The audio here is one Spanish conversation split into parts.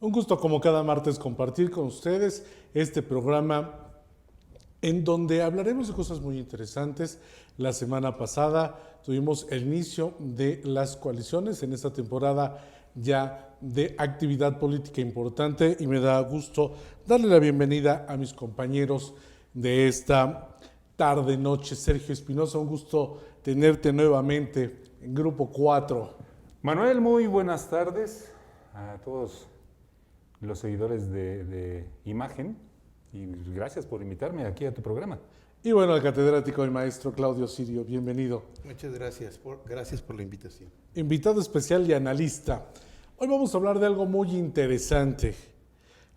Un gusto como cada martes compartir con ustedes este programa en donde hablaremos de cosas muy interesantes. La semana pasada tuvimos el inicio de las coaliciones en esta temporada ya de actividad política importante y me da gusto darle la bienvenida a mis compañeros de esta tarde-noche. Sergio Espinosa, un gusto tenerte nuevamente en Grupo 4. Manuel, muy buenas tardes a todos los seguidores de Imagen y gracias por invitarme aquí a tu programa. Y bueno, al catedrático y maestro Claudio Sirio, bienvenido. Muchas gracias por la invitación. Invitado especial y analista. Hoy vamos a hablar de algo muy interesante.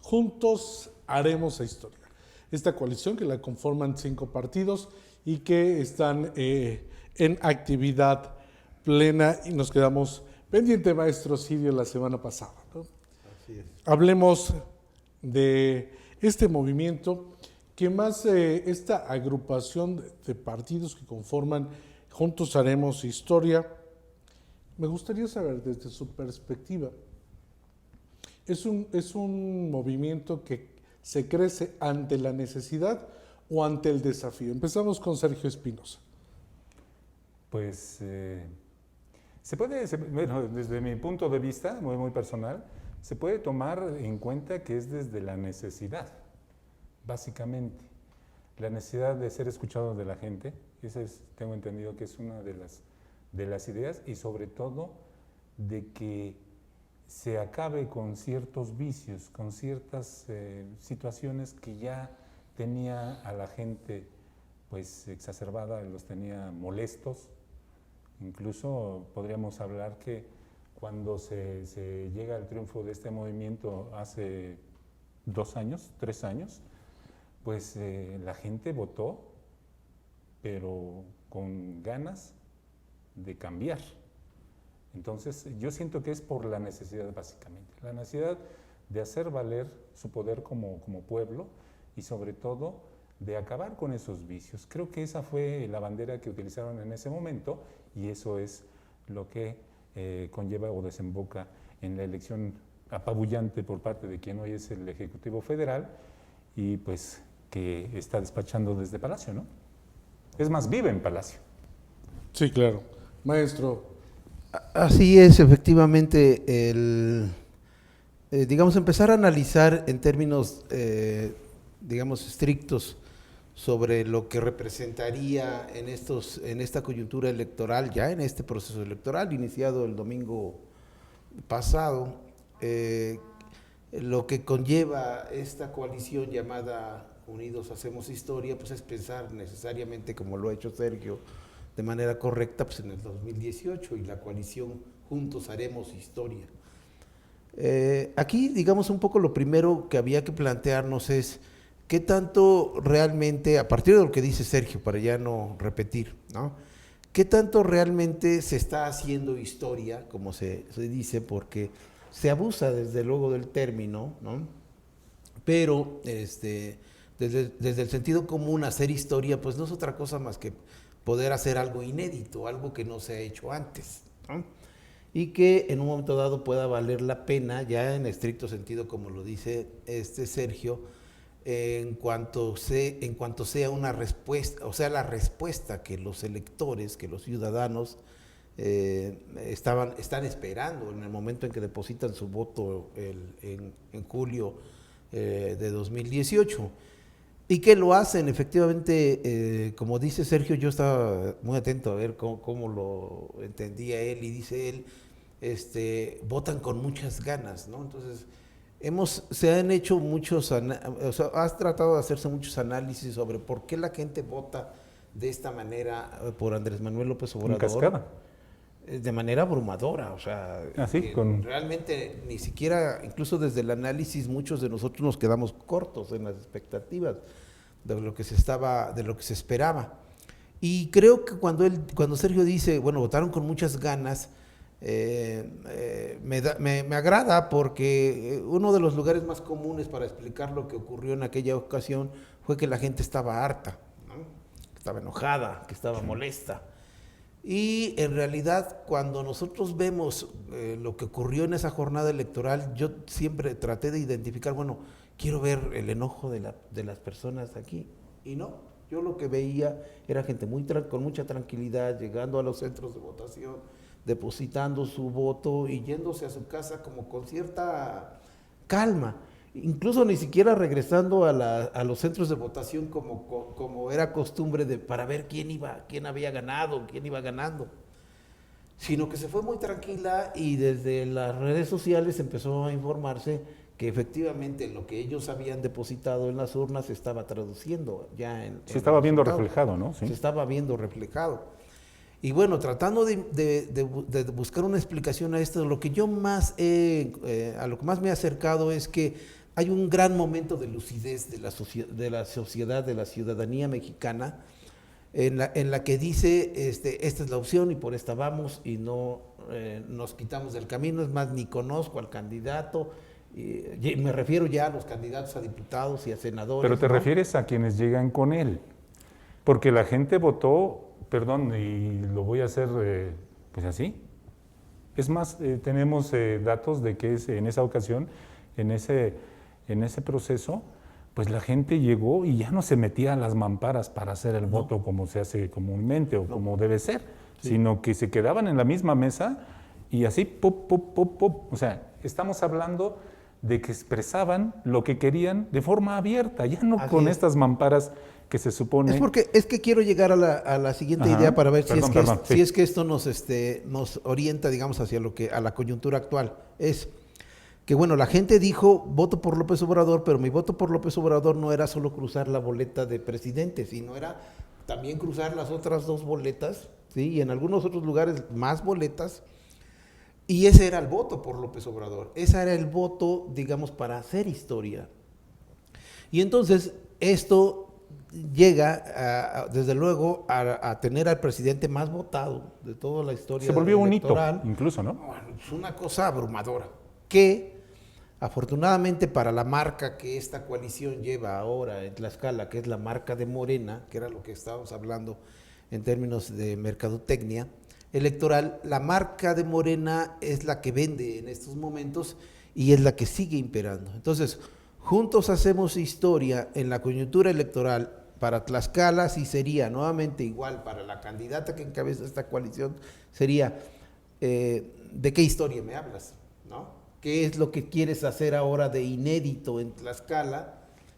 Juntos haremos la historia. Esta coalición que la conforman 5 partidos y que están en actividad plena y nos quedamos pendiente, maestro Sirio, la semana pasada, ¿no? Así es. Hablemos de este movimiento que más esta agrupación de partidos que conforman Juntos Haremos Historia. Me gustaría saber desde su perspectiva, ¿es un movimiento que se crece ante la necesidad o ante el desafío? Empezamos con Sergio Espinosa. Pues bueno, desde mi punto de vista, muy personal, se puede tomar en cuenta que es desde la necesidad, básicamente. La necesidad de ser escuchado de la gente, tengo entendido que es una de las ideas, y sobre todo de que se acabe con ciertos vicios, con ciertas situaciones que ya tenía a la gente pues exacerbada, los tenía molestos. Incluso podríamos hablar que cuando se llega al triunfo de este movimiento hace 2 años, 3 años, pues la gente votó, pero con ganas de cambiar. Entonces yo siento que es por la necesidad básicamente, la necesidad de hacer valer su poder como pueblo y sobre todo de acabar con esos vicios. Creo que esa fue la bandera que utilizaron en ese momento y eso es lo que conlleva o desemboca en la elección apabullante por parte de quien hoy es el Ejecutivo Federal y pues que está despachando desde Palacio, ¿no? Es más, vive en Palacio. Sí, claro. Maestro. Así es, efectivamente, digamos, empezar a analizar en términos, digamos, estrictos sobre lo que representaría en esta coyuntura electoral, ya en este proceso electoral iniciado el domingo pasado, lo que conlleva esta coalición llamada Unidos Hacemos Historia, pues es pensar necesariamente, como lo ha hecho Sergio, de manera correcta, pues en el 2018 y la coalición Juntos Haremos Historia. Aquí, digamos, un poco lo primero que había que plantearnos es qué tanto realmente, a partir de lo que dice Sergio, para ya no repetir, ¿no? ¿Qué tanto realmente se está haciendo historia, como se dice, porque se abusa desde luego del término, ¿no? Pero desde el sentido común, hacer historia, pues no es otra cosa más que poder hacer algo inédito, algo que no se ha hecho antes, ¿no? Y que en un momento dado pueda valer la pena, ya en estricto sentido, como lo dice Sergio, en cuanto sea una respuesta, o sea, la respuesta que los electores, que los ciudadanos están esperando en el momento en que depositan su voto en julio de 2018. Y que lo hacen, efectivamente, como dice Sergio, yo estaba muy atento a ver cómo lo entendía él, y dice él, votan con muchas ganas, ¿no? Entonces, se han hecho has tratado de hacerse muchos análisis sobre por qué la gente vota de esta manera por Andrés Manuel López Obrador. En cascada. De manera abrumadora, o sea, realmente ni siquiera, incluso desde el análisis, muchos de nosotros nos quedamos cortos en las expectativas de lo que se esperaba. Y creo que cuando Sergio dice, bueno, votaron con muchas ganas, me agrada, porque uno de los lugares más comunes para explicar lo que ocurrió en aquella ocasión fue que la gente estaba harta, ¿no? Que estaba enojada, que estaba molesta. Y en realidad, cuando nosotros vemos lo que ocurrió en esa jornada electoral, yo siempre traté de identificar, bueno, quiero ver el enojo de las personas aquí. Y no, yo lo que veía era gente con mucha tranquilidad, llegando a los centros de votación, depositando su voto y yéndose a su casa como con cierta calma. Incluso ni siquiera regresando a los centros de votación como era costumbre para ver quién había ganado, quién iba ganando, sino que se fue muy tranquila, y desde las redes sociales empezó a informarse que efectivamente lo que ellos habían depositado en las urnas se estaba traduciendo ya se estaba viendo reflejado, ¿no? Sí. Se estaba viendo reflejado. Y bueno, tratando de buscar una explicación a esto, lo que yo a lo que más me he acercado es que hay un gran momento de lucidez de la sociedad, de la ciudadanía mexicana, en la que dice, esta es la opción y por esta vamos, y no nos quitamos del camino. Es más, ni conozco al candidato, me refiero ya a los candidatos a diputados y a senadores. Pero te refieres a quienes llegan con él, porque la gente votó, perdón, y lo voy a hacer pues así. Es más, tenemos datos de que en esa ocasión, en ese proceso, pues la gente llegó y ya no se metía a las mamparas para hacer el voto como se hace comúnmente o como debe ser, sino que se quedaban en la misma mesa y así, pop, pop, pop, pop. O sea, estamos hablando de que expresaban lo que querían de forma abierta, ya no con estas mamparas que se supone... Es que quiero llegar a la siguiente idea para ver si es que esto nos orienta, digamos, a la coyuntura actual. Es que, bueno, la gente dijo, voto por López Obrador, pero mi voto por López Obrador no era solo cruzar la boleta de presidente, sino era también cruzar las otras dos boletas, ¿sí? Y en algunos otros lugares más boletas, y ese era el voto por López Obrador. Ese era el voto, digamos, para hacer historia. Y entonces esto llega, desde luego, a tener al presidente más votado de toda la historia. Se volvió electoral. Un hito, incluso, ¿no? Bueno, es una cosa abrumadora, que afortunadamente para la marca que esta coalición lleva ahora en Tlaxcala, que es la marca de Morena, que era lo que estábamos hablando en términos de mercadotecnia electoral, la marca de Morena es la que vende en estos momentos y es la que sigue imperando. Entonces, Juntos Hacemos Historia en la coyuntura electoral para Tlaxcala sí sería nuevamente igual. Para la candidata que encabeza esta coalición sería, ¿de qué historia me hablas? ¿No? ¿Qué es lo que quieres hacer ahora de inédito en Tlaxcala?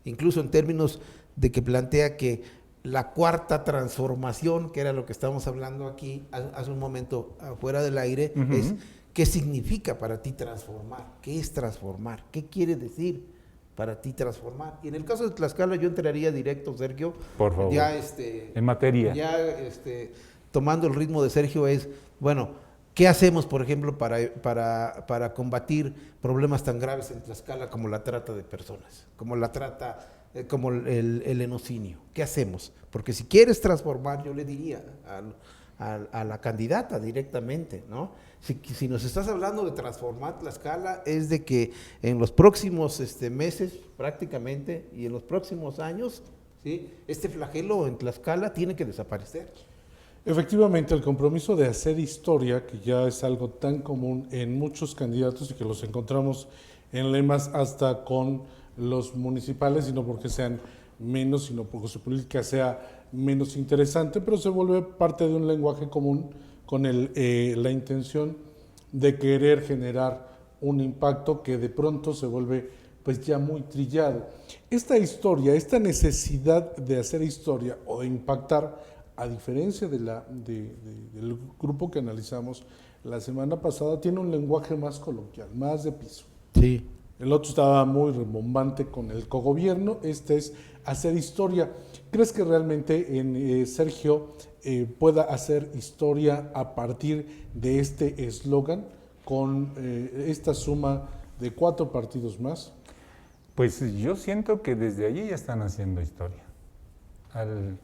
incluso en términos de que plantea que la cuarta transformación, que era lo que estábamos hablando aquí hace un momento afuera del aire, es ¿qué significa para ti transformar? ¿Qué es transformar? ¿Qué quiere decir para ti transformar? Y en el caso de Tlaxcala yo entraría directo, Sergio. Por favor. Ya, en materia. Ya tomando el ritmo de Sergio es, bueno, ¿qué hacemos, por ejemplo, para combatir problemas tan graves en Tlaxcala como la trata de personas, como la trata, como el enocinio? ¿Qué hacemos? Porque si quieres transformar, yo le diría a la candidata directamente, ¿no? Si nos estás hablando de transformar Tlaxcala, es de que en los próximos meses prácticamente y en los próximos años, ¿sí?, este flagelo en Tlaxcala tiene que desaparecer. Efectivamente, el compromiso de hacer historia, que ya es algo tan común en muchos candidatos y que los encontramos en lemas hasta con los municipales, y no porque sean menos, sino porque su política sea menos interesante, pero se vuelve parte de un lenguaje común con la intención de querer generar un impacto que de pronto se vuelve pues ya muy trillado. Esta historia, esta necesidad de hacer historia o de impactar, a diferencia del grupo que analizamos la semana pasada, tiene un lenguaje más coloquial, más de piso. Sí. El otro estaba muy rimbombante con el cogobierno, este es hacer historia. ¿Crees que realmente Sergio pueda hacer historia a partir de este eslogan con esta suma de 4 partidos más? Pues yo siento que desde allí ya están haciendo historia, al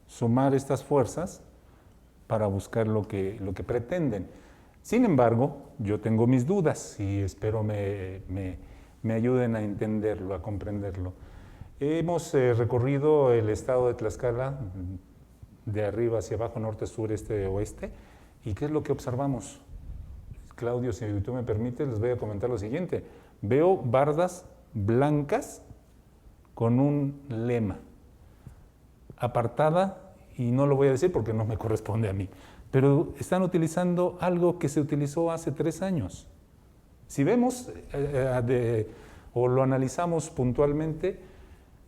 sumar estas fuerzas para buscar lo que pretenden. Sin embargo, yo tengo mis dudas y espero me ayuden a entenderlo, a comprenderlo. Hemos recorrido el estado de Tlaxcala de arriba hacia abajo, norte, sur, este, oeste, y ¿qué es lo que observamos? Claudio, si tú me permites, les voy a comentar lo siguiente. Veo bardas blancas con un lema, apartada, y no lo voy a decir porque no me corresponde a mí, pero están utilizando algo que se utilizó hace 3 años. Si vemos o lo analizamos puntualmente,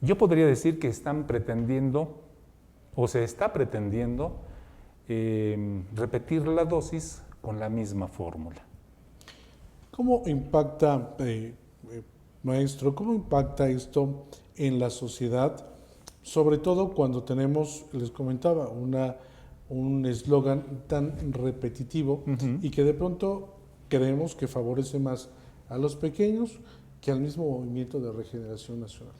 yo podría decir que están pretendiendo, o se está pretendiendo, repetir la dosis con la misma fórmula. ¿Cómo impacta, maestro, cómo impacta esto en la sociedad? Sobre todo cuando tenemos, les comentaba, un eslogan tan repetitivo y que de pronto creemos que favorece más a los pequeños que al mismo movimiento de regeneración nacional.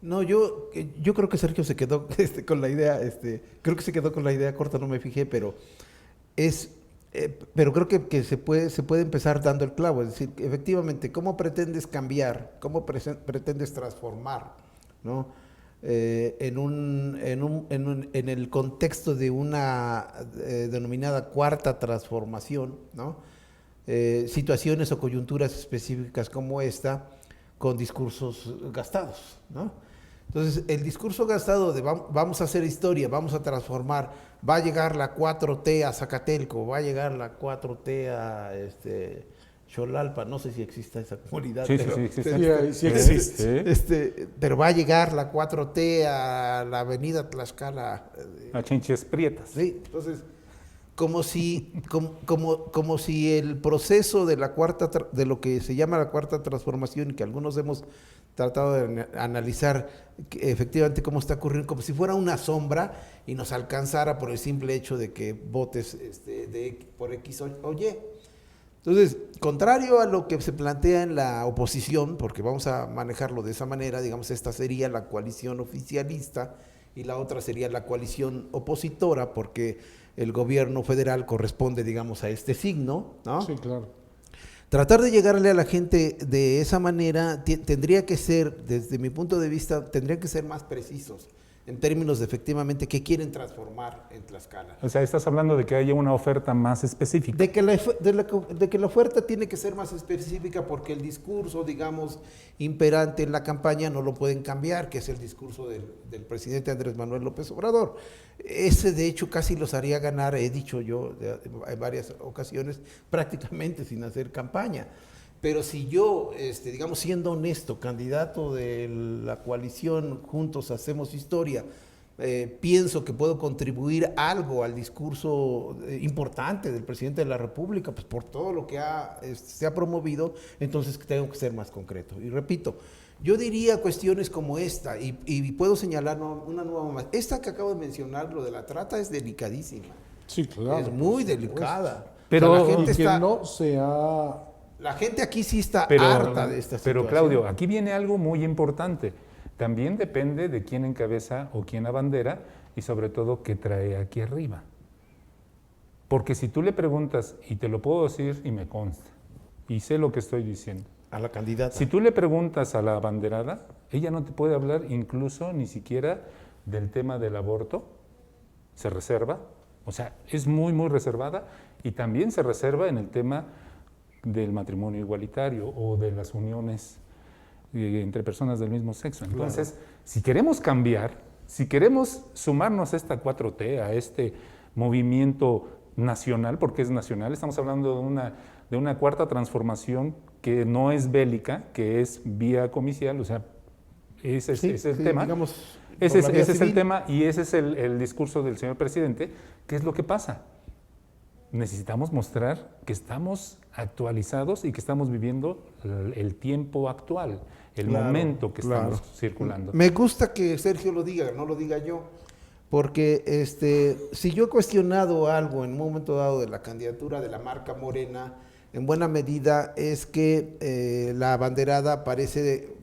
No, yo creo que Sergio se quedó con la idea, creo que se quedó con la idea corta, no me fijé, pero pero creo que se puede empezar dando el clavo, es decir, efectivamente, ¿cómo pretendes cambiar? ¿Cómo pretendes transformar? ¿No? En el contexto de una denominada cuarta transformación, ¿no? Situaciones o coyunturas específicas como esta, con discursos gastados, ¿no? Entonces, el discurso gastado de vamos a hacer historia, vamos a transformar, va a llegar la 4T a Zacatelco, va a llegar la 4T a Xolalpa, no sé si existe esa comunidad. Sí, pero, sí existe. Sí existe. Pero va a llegar la 4T a la avenida Tlaxcala. A Chinches Prietas. Sí, entonces, como si el proceso de de lo que se llama la cuarta transformación, y que algunos hemos tratado de analizar efectivamente cómo está ocurriendo, como si fuera una sombra y nos alcanzara por el simple hecho de que votes por X o Y. Entonces, contrario a lo que se plantea en la oposición, porque vamos a manejarlo de esa manera, digamos, esta sería la coalición oficialista y la otra sería la coalición opositora, porque el gobierno federal corresponde, digamos, a este signo, ¿no? Sí, claro. Tratar de llegarle a la gente de esa manera tendría que ser, desde mi punto de vista, tendrían que ser más precisos en términos de efectivamente qué quieren transformar en Tlaxcala. O sea, estás hablando de que haya una oferta más específica. De que la oferta tiene que ser más específica, porque el discurso, digamos, imperante en la campaña no lo pueden cambiar, que es el discurso del presidente Andrés Manuel López Obrador. Ese, de hecho, casi los haría ganar, he dicho yo en varias ocasiones, prácticamente sin hacer campaña. Pero si yo, digamos, siendo honesto, candidato de la coalición Juntos Hacemos Historia, pienso que puedo contribuir algo al discurso importante del presidente de la República, pues por todo lo que se ha promovido, entonces tengo que ser más concreto. Y repito, yo diría cuestiones como esta, y puedo señalar una nueva más. Esta que acabo de mencionar, lo de la trata, es delicadísima. Sí, claro. Es muy delicada. Pero la gente que está... no sea... La gente aquí sí está harta de esta situación. Pero Claudio, aquí viene algo muy importante. También depende de quién encabeza o quién abandera y sobre todo qué trae aquí arriba. Porque si tú le preguntas, y te lo puedo decir y me consta, y sé lo que estoy diciendo. A la candidata. Si tú le preguntas a la abanderada, ella no te puede hablar incluso ni siquiera del tema del aborto, se reserva, o sea, es muy, muy reservada, y también se reserva en el tema del matrimonio igualitario o de las uniones entre personas del mismo sexo. Entonces, si queremos cambiar, si queremos sumarnos a esta 4T, a este movimiento nacional, porque es nacional, estamos hablando de una cuarta transformación que no es bélica, que es vía comicial, o sea, ese es el tema. Digamos, Ese es el tema y ese es el discurso del señor presidente. ¿Qué es lo que pasa? Necesitamos mostrar que estamos actualizados y que estamos viviendo el tiempo actual, el momento que estamos circulando. Me gusta que Sergio lo diga, no lo diga yo, porque si yo he cuestionado algo en un momento dado de la candidatura de la marca Morena, en buena medida es que la abanderada parece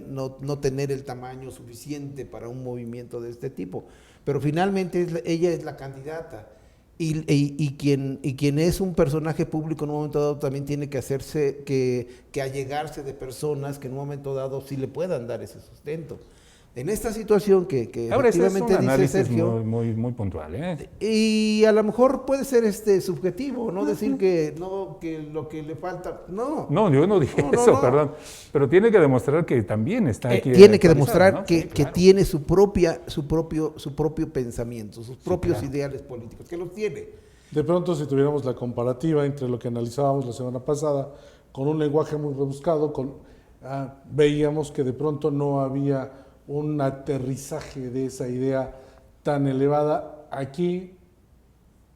no tener el tamaño suficiente para un movimiento de este tipo, pero finalmente ella es la candidata. Y quien es un personaje público en un momento dado también tiene que hacerse, que allegarse de personas que en un momento dado sí le puedan dar ese sustento. En esta situación que ahora efectivamente es un dice análisis Sergio, muy puntual, ¿eh? Y a lo mejor puede ser subjetivo, no decir que lo que le falta, no. No, yo no dije eso, perdón, pero tiene que demostrar que también está aquí. Tiene que demostrar, ¿no?, que Claro. tiene su propio pensamiento, sus propios ideales políticos, que los tiene. De pronto, si tuviéramos la comparativa entre lo que analizábamos la semana pasada, con un lenguaje muy rebuscado, veíamos que de pronto no había un aterrizaje de esa idea tan elevada. Aquí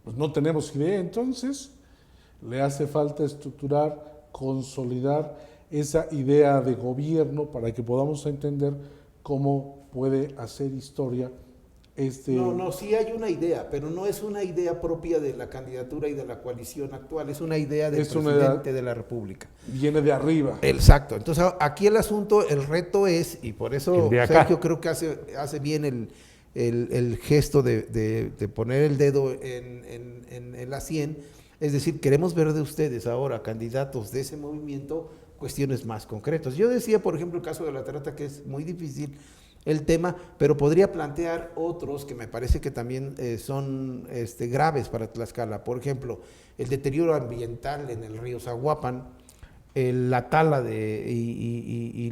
pues no tenemos idea, entonces le hace falta estructurar, consolidar esa idea de gobierno para que podamos entender cómo puede hacer historia No, sí hay una idea, pero no es una idea propia de la candidatura y de la coalición actual, es una idea del presidente de la República. Viene de arriba. Exacto, entonces aquí el asunto, el reto es, y por eso Sergio creo que hace bien el gesto de poner el dedo en la 100, es decir, queremos ver de ustedes ahora, candidatos de ese movimiento, cuestiones más concretas. Yo decía, por ejemplo, el caso de la trata, que es muy difícil el tema, pero podría plantear otros que me parece que también son graves para Tlaxcala. Por ejemplo, el deterioro ambiental en el río Zaguapan, la tala y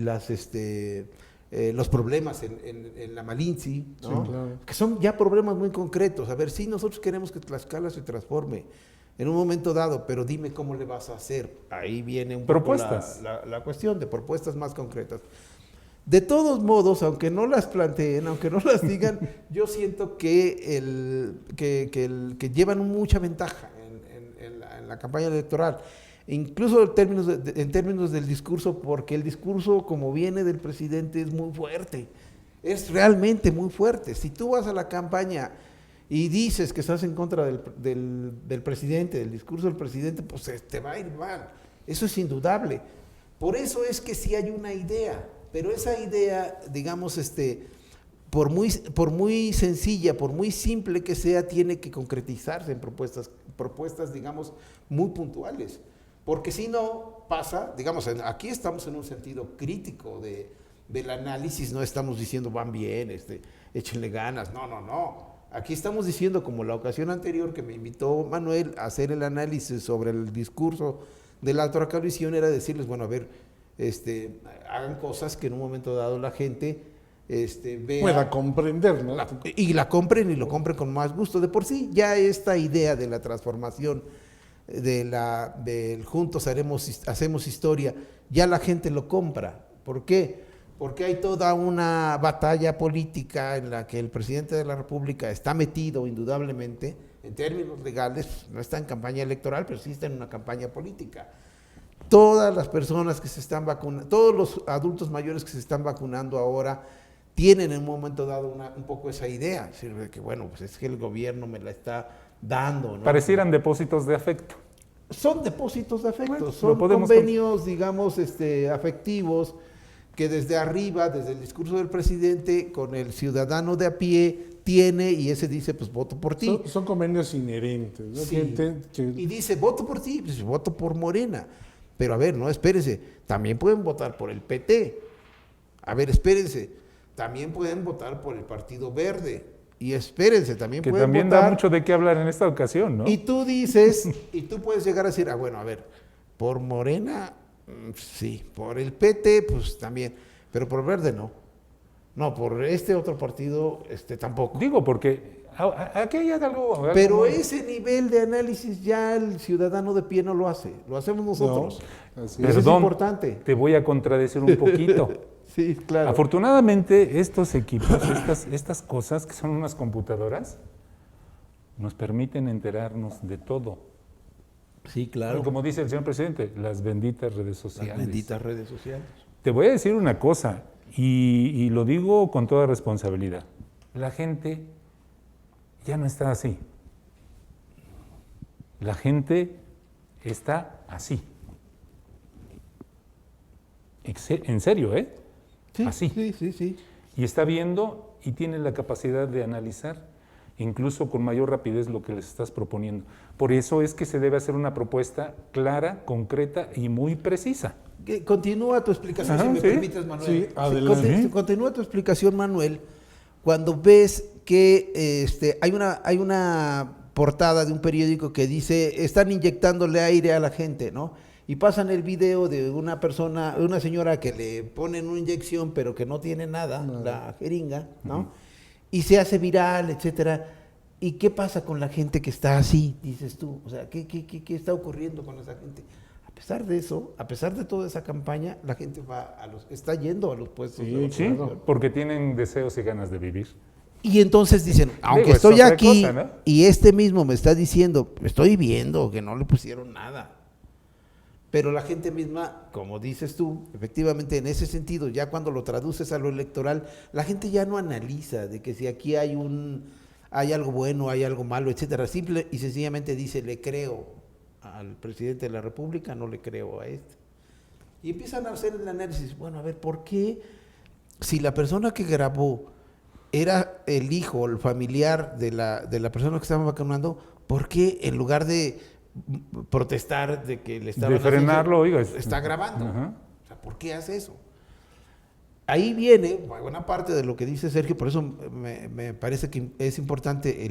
los problemas en la Malinci, ¿no? Sí, claro. Que son ya problemas muy concretos. A ver, sí, nosotros queremos que Tlaxcala se transforme en un momento dado, pero dime cómo le vas a hacer. Ahí viene un poco la cuestión de propuestas más concretas. De todos modos, aunque no las planteen, aunque no las digan, yo siento que llevan mucha ventaja en la campaña electoral, incluso en términos del discurso, porque el discurso, como viene del presidente, es muy fuerte, es realmente muy fuerte. Si tú vas a la campaña y dices que estás en contra del presidente, del discurso del presidente, pues te va a ir mal, eso es indudable. Por eso es que sí hay una idea. Pero esa idea, digamos, por muy sencilla, por muy simple que sea, tiene que concretizarse en propuestas, digamos, muy puntuales. Porque si no pasa, digamos, aquí estamos en un sentido crítico del análisis, no estamos diciendo van bien, échenle ganas, no. Aquí estamos diciendo, como la ocasión anterior que me invitó Manuel a hacer el análisis sobre el discurso de la otra coalición, era decirles, bueno, a ver, hagan cosas que en un momento dado la gente vea, pueda comprender, ¿no? Y la compren y lo compren con más gusto. De por sí, ya esta idea de la transformación del Juntos Hacemos Historia, ya la gente lo compra. ¿Por qué? Porque hay toda una batalla política en la que el presidente de la República está metido indudablemente, en términos legales, no está en campaña electoral, pero sí está en una campaña política. Todas las personas que se están vacunando, todos los adultos mayores que se están vacunando ahora, tienen en un momento dado un poco esa idea, de que bueno, pues es que el gobierno me la está dando, ¿no? Parecieran depósitos de afecto. Son depósitos de afecto, Bueno, son lo podemos convenios, digamos, afectivos, que desde arriba, desde el discurso del presidente, con el ciudadano de a pie, tiene, y ese dice, pues voto por ti. Son convenios inherentes, ¿no? Sí. Y dice, voto por ti, pues voto por Morena. Pero a ver, no, espérense, también pueden votar por el PT. A ver, espérense, también pueden votar por el Partido Verde. Y espérense, también Que pueden también votar. da mucho de qué hablar en esta ocasión, ¿no? Y tú dices, y tú puedes llegar a decir, bueno, a ver, por Morena, sí, por el PT, pues también, pero por Verde no. No, por este otro partido, tampoco. Digo, porque aquí hay algo Pero muy- ese nivel de análisis ya el ciudadano de pie no lo hace, lo hacemos nosotros. No, así Eso es Perdón, importante. te voy a contradecir un poquito. Sí, claro. Afortunadamente, estos equipos, estas cosas que son unas computadoras, nos permiten enterarnos de todo. Sí, claro. Como dice el señor presidente, las benditas redes Las sociales. benditas redes sociales. Te voy a decir una cosa, y lo digo con toda responsabilidad. La gente ya no está así. La gente está así. En serio, ¿eh? Sí, Así. Sí. Y está viendo y tiene la capacidad de analizar incluso con mayor rapidez lo que les estás proponiendo. Por eso es que se debe hacer una propuesta clara, concreta y muy precisa. Continúa tu explicación, Ajá, si me sí. permites, Manuel. Sí, adelante. Continúa tu explicación, Manuel, cuando ves que hay una portada de un periódico que dice, están inyectándole aire a la gente, ¿no? Y pasan el video de una persona, de una señora que le ponen una inyección, pero que no tiene nada, la jeringa, ¿no? Y se hace viral, etcétera. ¿Y qué pasa con la gente que está así, dices tú? O sea, ¿qué está ocurriendo con esa gente? A pesar de eso, a pesar de toda esa campaña, la gente está yendo a los puestos. Sí, de voto. Sí, Claro. porque tienen deseos y ganas de vivir. Y entonces dicen, aunque es estoy otra aquí cosa, ¿no? y este mismo me está diciendo, estoy viendo que no le pusieron nada. Pero la gente misma, como dices tú, efectivamente en ese sentido, ya cuando lo traduces a lo electoral, la gente ya no analiza de que si aquí hay algo bueno, hay algo malo, etcétera. Simple y sencillamente dice, le creo al presidente de la República, no le creo a este. Y empiezan a hacer el análisis, bueno, a ver, ¿por qué si la persona que grabó era el hijo o el familiar de la persona que estaba vacunando, ¿por qué en lugar de protestar de que le estaban De frenarlo, oiga. está grabando? Ajá. O sea, ¿por qué hace eso? Ahí viene buena parte de lo que dice Sergio, por eso me parece que es importante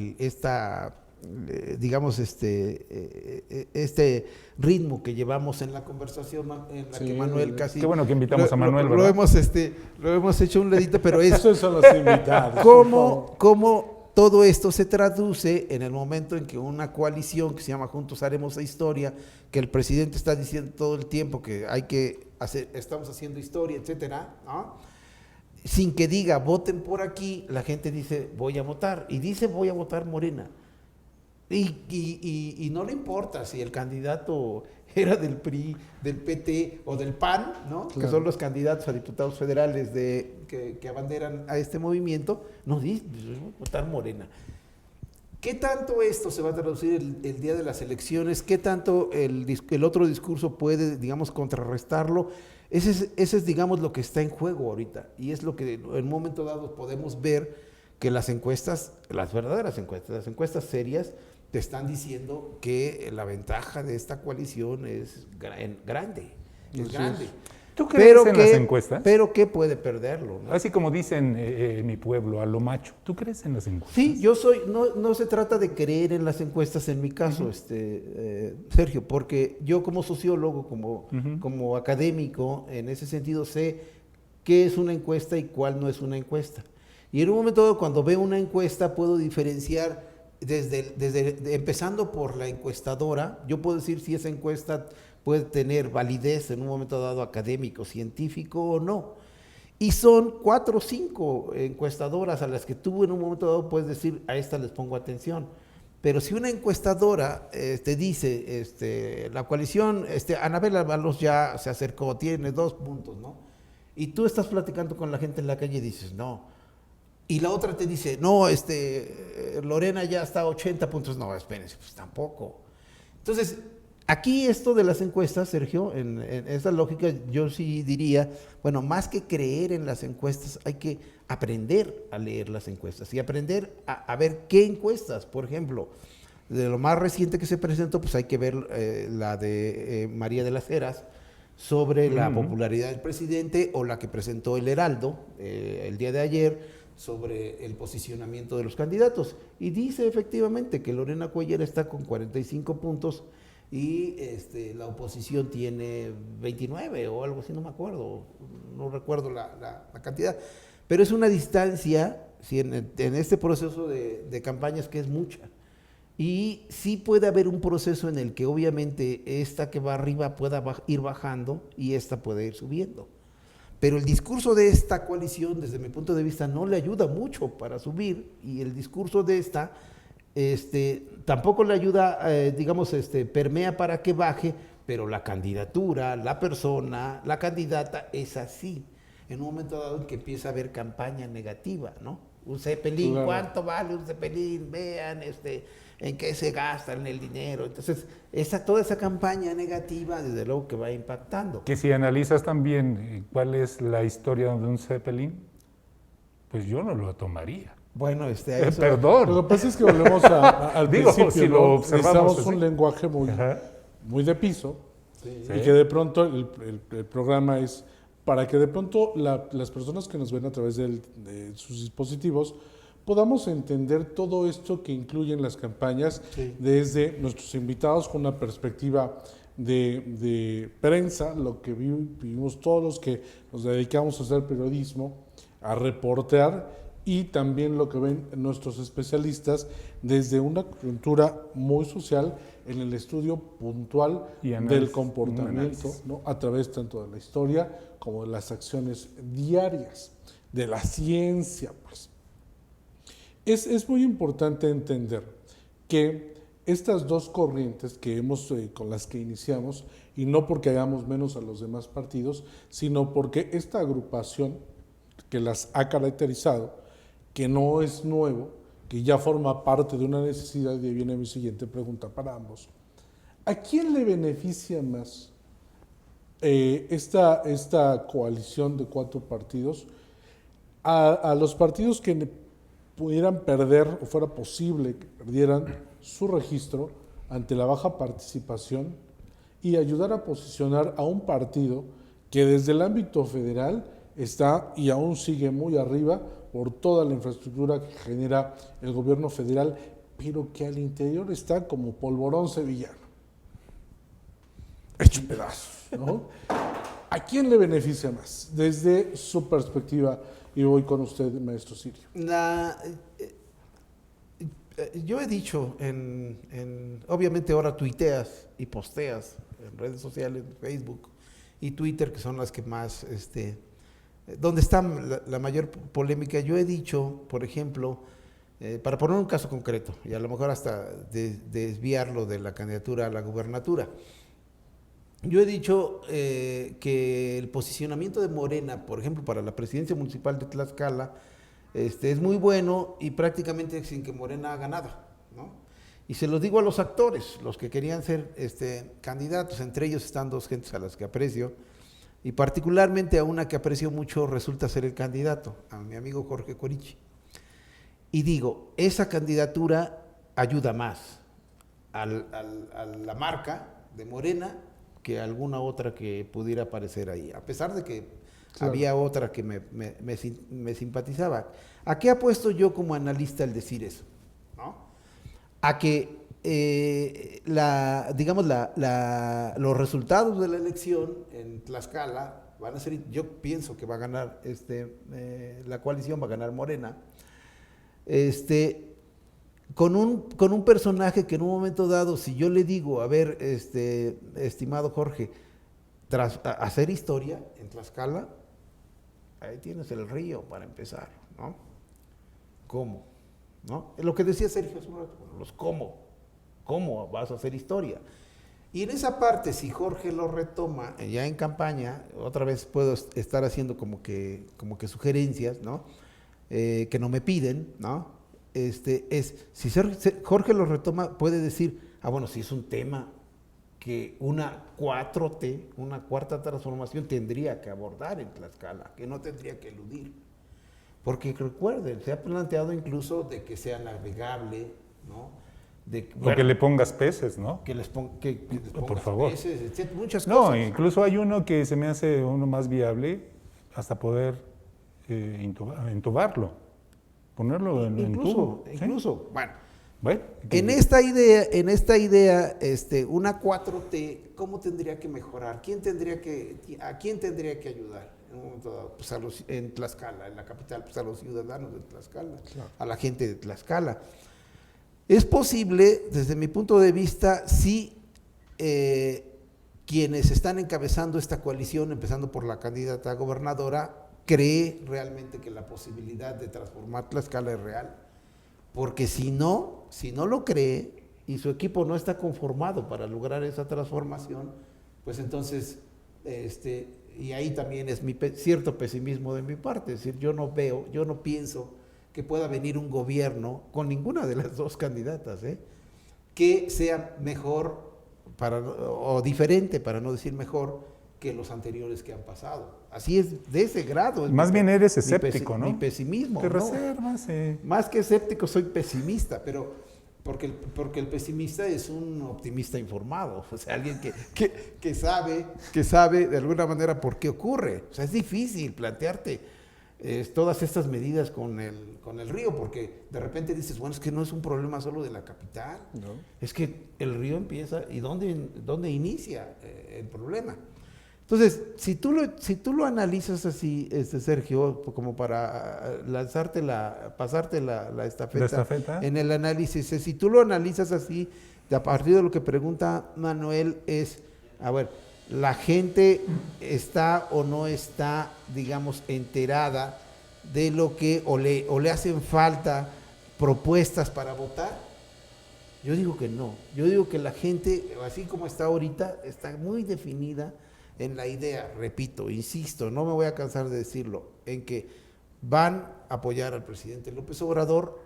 este ritmo que llevamos en la conversación, en la Sí, que Manuel casi... Qué bueno que invitamos a Manuel, lo ¿verdad? hemos hecho un ladito, pero es Esos son los invitados. por favor. cómo todo esto se traduce en el momento en que una coalición que se llama Juntos Haremos Historia, que el presidente está diciendo todo el tiempo que estamos haciendo historia, etcétera, ¿no? Sin que diga voten por aquí, la gente dice voy a votar, y dice voy a votar Morena. Y no le importa si el candidato era del PRI, del PT o del PAN, ¿no? Claro. Que son los candidatos a diputados federales que abanderan a este movimiento, no dice, voy a votar Morena. ¿Qué tanto esto se va a traducir el día de las elecciones? ¿Qué tanto el otro discurso puede, digamos, contrarrestarlo? Ese es, digamos, lo que está en juego ahorita. Y es lo que en un momento dado podemos ver que las encuestas, las verdaderas encuestas, las encuestas serias, te están diciendo que la ventaja de esta coalición es grande. Es grande. ¿Tú crees en las encuestas? Pero que puede perderlo, ¿no? Así como dicen en mi pueblo, a lo macho. ¿Tú crees en las encuestas? Sí, no se trata de creer en las encuestas en mi caso, Sergio, porque yo como sociólogo, como académico, en ese sentido sé qué es una encuesta y cuál no es una encuesta. Y en un momento dado, cuando veo una encuesta, puedo diferenciar empezando por la encuestadora, yo puedo decir si esa encuesta puede tener validez en un momento dado académico, científico o no. Y son 4 o 5 encuestadoras a las que tú en un momento dado puedes decir, a esta les pongo atención. Pero si una encuestadora te dice, la coalición, Anabel Ábalos ya se acercó, tiene 2 puntos, ¿no? Y tú estás platicando con la gente en la calle y dices, no. Y la otra te dice, no, Lorena ya está a 80 puntos. No, espérense, pues tampoco. Entonces, aquí esto de las encuestas, Sergio, en esa lógica yo sí diría, bueno, más que creer en las encuestas, hay que aprender a leer las encuestas y aprender a ver qué encuestas. Por ejemplo, de lo más reciente que se presentó, pues hay que ver la de María de las Heras sobre la popularidad del presidente, o la que presentó el Heraldo el día de ayer sobre el posicionamiento de los candidatos. Y dice efectivamente que Lorena Cuellar está con 45 puntos y la oposición tiene 29 o algo así, no me acuerdo, no recuerdo la cantidad, pero es una distancia en este proceso de campañas que es mucha. Y sí puede haber un proceso en el que obviamente esta que va arriba pueda ir bajando y esta puede ir subiendo. Pero el discurso de esta coalición, desde mi punto de vista, no le ayuda mucho para subir, y el discurso de esta tampoco le ayuda, permea para que baje, pero la candidatura, la persona, la candidata es así. En un momento dado en que empieza a haber campaña negativa, ¿no? Un Zeppelin, claro. ¿Cuánto vale un Zeppelin? Vean, en qué se gastan el dinero. Entonces, toda esa campaña negativa, desde luego que va impactando. Que si analizas también cuál es la historia de un Zeppelin, pues yo no lo tomaría. Bueno, perdón. Lo que pasa es que volvemos al principio, si ¿no? lo observamos necesitamos un lenguaje muy de piso, y que de pronto el programa es para que de pronto las personas que nos ven a través de sus dispositivos podamos entender todo esto que incluyen las campañas, desde nuestros invitados con una perspectiva de prensa, lo que vivimos todos los que nos dedicamos a hacer periodismo, a reportear, y también lo que ven nuestros especialistas desde una cultura muy social en el estudio puntual del comportamiento, ¿no? A través tanto de la historia como de las acciones diarias, de la ciencia, pues. Es muy importante entender que estas dos corrientes que con las que iniciamos, y no porque hagamos menos a los demás partidos, sino porque esta agrupación que las ha caracterizado, que no es nuevo, que ya forma parte de una necesidad, y viene mi siguiente pregunta para ambos. ¿A quién le beneficia más esta coalición de 4 partidos? A los partidos que pudieran perder, o fuera posible que perdieran su registro ante la baja participación, y ayudar a posicionar a un partido que desde el ámbito federal está y aún sigue muy arriba por toda la infraestructura que genera el gobierno federal, pero que al interior está como polvorón sevillano, hecho pedazos, ¿no? ¿A quién le beneficia más desde su perspectiva? Y voy con usted, maestro Sirio. Yo he dicho, obviamente ahora tuiteas y posteas en redes sociales, Facebook y Twitter, que son las que más, donde está la mayor polémica. Yo he dicho, por ejemplo, para poner un caso concreto, y a lo mejor hasta desviarlo de la candidatura a la gubernatura, yo he dicho que el posicionamiento de Morena, por ejemplo, para la presidencia municipal de Tlaxcala, es muy bueno, y prácticamente sin que Morena haga nada, ¿no? Y se lo digo a los actores, los que querían ser candidatos. Entre ellos están 2 gentes a las que aprecio, y particularmente a una que aprecio mucho resulta ser el candidato, a mi amigo Jorge Corichi. Y digo, esa candidatura ayuda más a la marca de Morena que alguna otra que pudiera aparecer ahí, a pesar de que había otra que me simpatizaba. ¿A qué apuesto yo como analista al decir eso? ¿No? A que los resultados de la elección en Tlaxcala van a ser, yo pienso que va a ganar la coalición, va a ganar Morena, con un personaje que en un momento dado, si yo le digo, a ver, estimado Jorge, tras hacer historia en Tlaxcala, ahí tienes el río para empezar, ¿no? ¿Cómo? ¿No? Lo que decía Sergio hace un rato, los cómo vas a hacer historia. Y en esa parte, si Jorge lo retoma ya en campaña, otra vez puedo estar haciendo como que sugerencias, ¿no? Que no me piden, ¿no? Si Jorge lo retoma, puede decir, bueno, si es un tema que una 4T, una cuarta transformación, tendría que abordar en Tlaxcala, que no tendría que eludir. Porque recuerden, se ha planteado incluso de que sea navegable, ¿no? O que le pongas peces, ¿no? Que les pongas por favor. peces, etc., muchas No, cosas. incluso hay uno que se me hace uno más viable hasta poder intubarlo, ponerlo en tubo. Incluso, ¿sí? Bueno, en esta idea, una 4T, ¿cómo tendría que mejorar? ¿A quién tendría que ayudar en un momento dado? Pues en Tlaxcala, en la capital, pues a los ciudadanos de Tlaxcala, claro, a la gente de Tlaxcala. Es posible, desde mi punto de vista, si quienes están encabezando esta coalición, empezando por la candidata a gobernadora, cree realmente que la posibilidad de transformar Tlaxcala es real. Porque si no lo cree y su equipo no está conformado para lograr esa transformación, pues entonces, y ahí también es cierto pesimismo de mi parte, es decir, yo no pienso que pueda venir un gobierno con ninguna de las dos candidatas, que sea mejor o diferente, para no decir mejor, que los anteriores que han pasado. Así es, de ese grado. Más bien eres escéptico, ¿no? Mi pesimismo. Te reservas. Más que escéptico, soy pesimista, pero porque el pesimista es un optimista informado, o sea, alguien que sabe de alguna manera por qué ocurre. O sea, es difícil plantearte todas estas medidas con el río, porque de repente dices, bueno, es que no es un problema solo de la capital, no, es que el río empieza y ¿dónde inicia el problema? Entonces, si tú lo analizas así, Sergio, como para pasarte la estafeta en el análisis, si tú lo analizas así, a partir de lo que pregunta Manuel, a ver, ¿la gente está o no está, digamos, enterada de lo que, o le hacen falta propuestas para votar? Yo digo que no. Yo digo que la gente, así como está ahorita, está muy definida en la idea, repito, insisto, no me voy a cansar de decirlo, en que van a apoyar al presidente López Obrador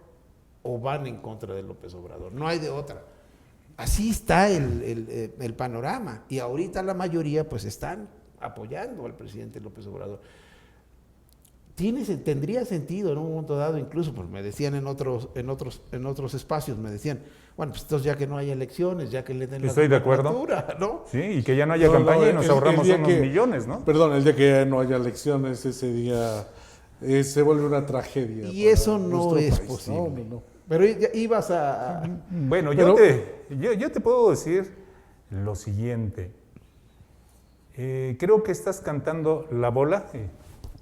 o van en contra de López Obrador. No hay de otra. Así está el panorama, y ahorita la mayoría pues están apoyando al presidente López Obrador. Tendría sentido en un momento dado, incluso pues me decían en otros espacios, me decían, bueno, pues entonces ya que no haya elecciones, ya que le den Estoy la de acuerdo, ¿no? Sí, y que ya no haya campaña y nos ahorramos unos millones, ¿no? Perdón, el día que no haya elecciones, ese día se vuelve una tragedia. Y eso no es posible. No. Pero ibas a... Bueno, yo te puedo decir lo siguiente. Creo que estás cantando la bola,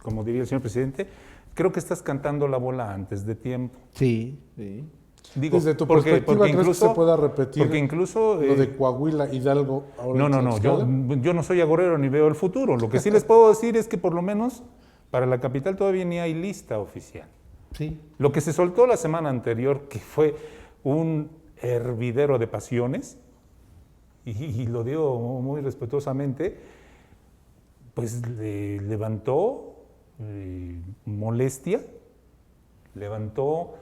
como diría el señor presidente, creo que estás cantando la bola antes de tiempo. Sí. Digo, desde tu perspectiva, ¿crees que se pueda repetir porque incluso, lo de Coahuila, Hidalgo? Ahora no, yo no soy agorero ni veo el futuro. Lo que sí les puedo decir es que por lo menos para la capital todavía ni hay lista oficial. Sí. Lo que se soltó la semana anterior, que fue un hervidero de pasiones, y lo digo muy respetuosamente, pues le levantó molestia, levantó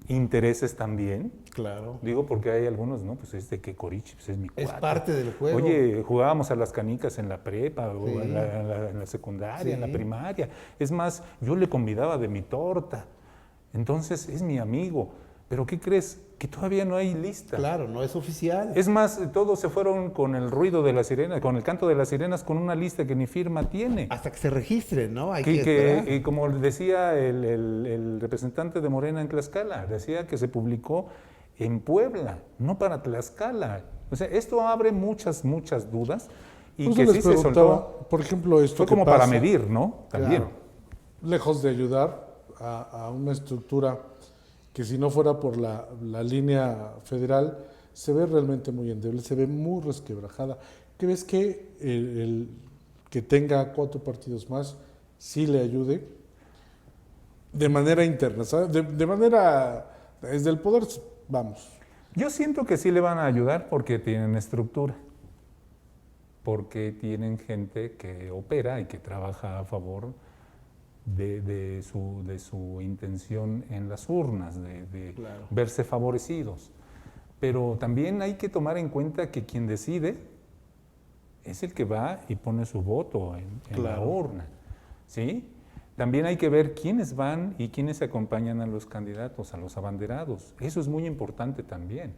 intereses también. Claro. Digo porque hay algunos, ¿no? Pues que Corichi, pues es mi cuate. Es parte del juego. Oye, jugábamos a las canicas en la prepa, Sí. o en la secundaria, Sí. en la primaria. Es más, yo le convidaba de mi torta. Entonces, es mi amigo. ¿Pero qué crees? Que todavía no hay lista. Claro, no es oficial. Es más, todos se fueron con el ruido de las sirenas, con el canto de las sirenas, con una lista que ni firma tiene. Hasta que se registren, ¿no? Hay que esperar. Como decía el representante de Morena en Tlaxcala, decía que se publicó en Puebla, no para Tlaxcala. O sea, esto abre muchas dudas, y Por que eso sí les se soltó. por ejemplo, esto Fue que como pasa, para medir, ¿no? También. Claro, lejos de ayudar a una estructura que si no fuera por la línea federal, se ve realmente muy endeble, se ve muy resquebrajada. ¿Crees que que tenga 4 partidos más sí le ayude de manera interna, ¿sabes? De manera, desde el poder, vamos? Yo siento que sí le van a ayudar porque tienen estructura, porque tienen gente que opera y que trabaja a favor de su intención en las urnas, de Claro. verse favorecidos. Pero también hay que tomar en cuenta que quien decide es el que va y pone su voto en la Claro. urna, ¿sí? También hay que ver quiénes van y quiénes acompañan a los candidatos, a los abanderados. Eso es muy importante también,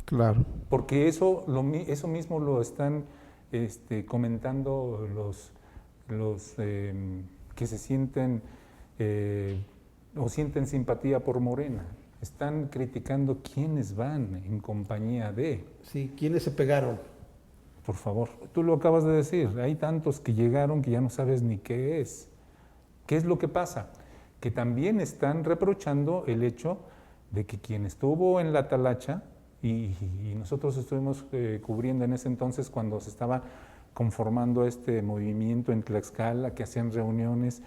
Claro. porque eso mismo lo están comentando los que se sienten o sienten simpatía por Morena. Están criticando quiénes van en compañía de. Sí, ¿quiénes se pegaron? Por favor, tú lo acabas de decir, hay tantos que llegaron que ya no sabes ni qué es. ¿Qué es lo que pasa? Que también están reprochando el hecho de que quien estuvo en la talacha, y nosotros estuvimos cubriendo en ese entonces cuando se estaba conformando este movimiento en Tlaxcala, que hacían reuniones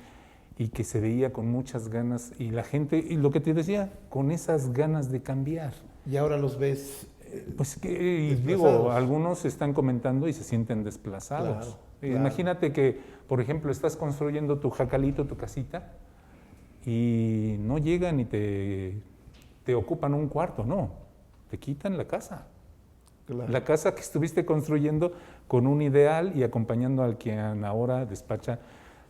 y que se veía con muchas ganas, y la gente, y lo que te decía, con esas ganas de cambiar. Y ahora los ves. Pues que, digo, Desplazados. algunos están comentando y se sienten desplazados. Claro, claro. Imagínate que, por ejemplo, estás construyendo tu jacalito, tu casita, y no llegan y te ocupan un cuarto, no, te quitan la casa. Claro. La casa que estuviste construyendo con un ideal y acompañando al quien ahora despacha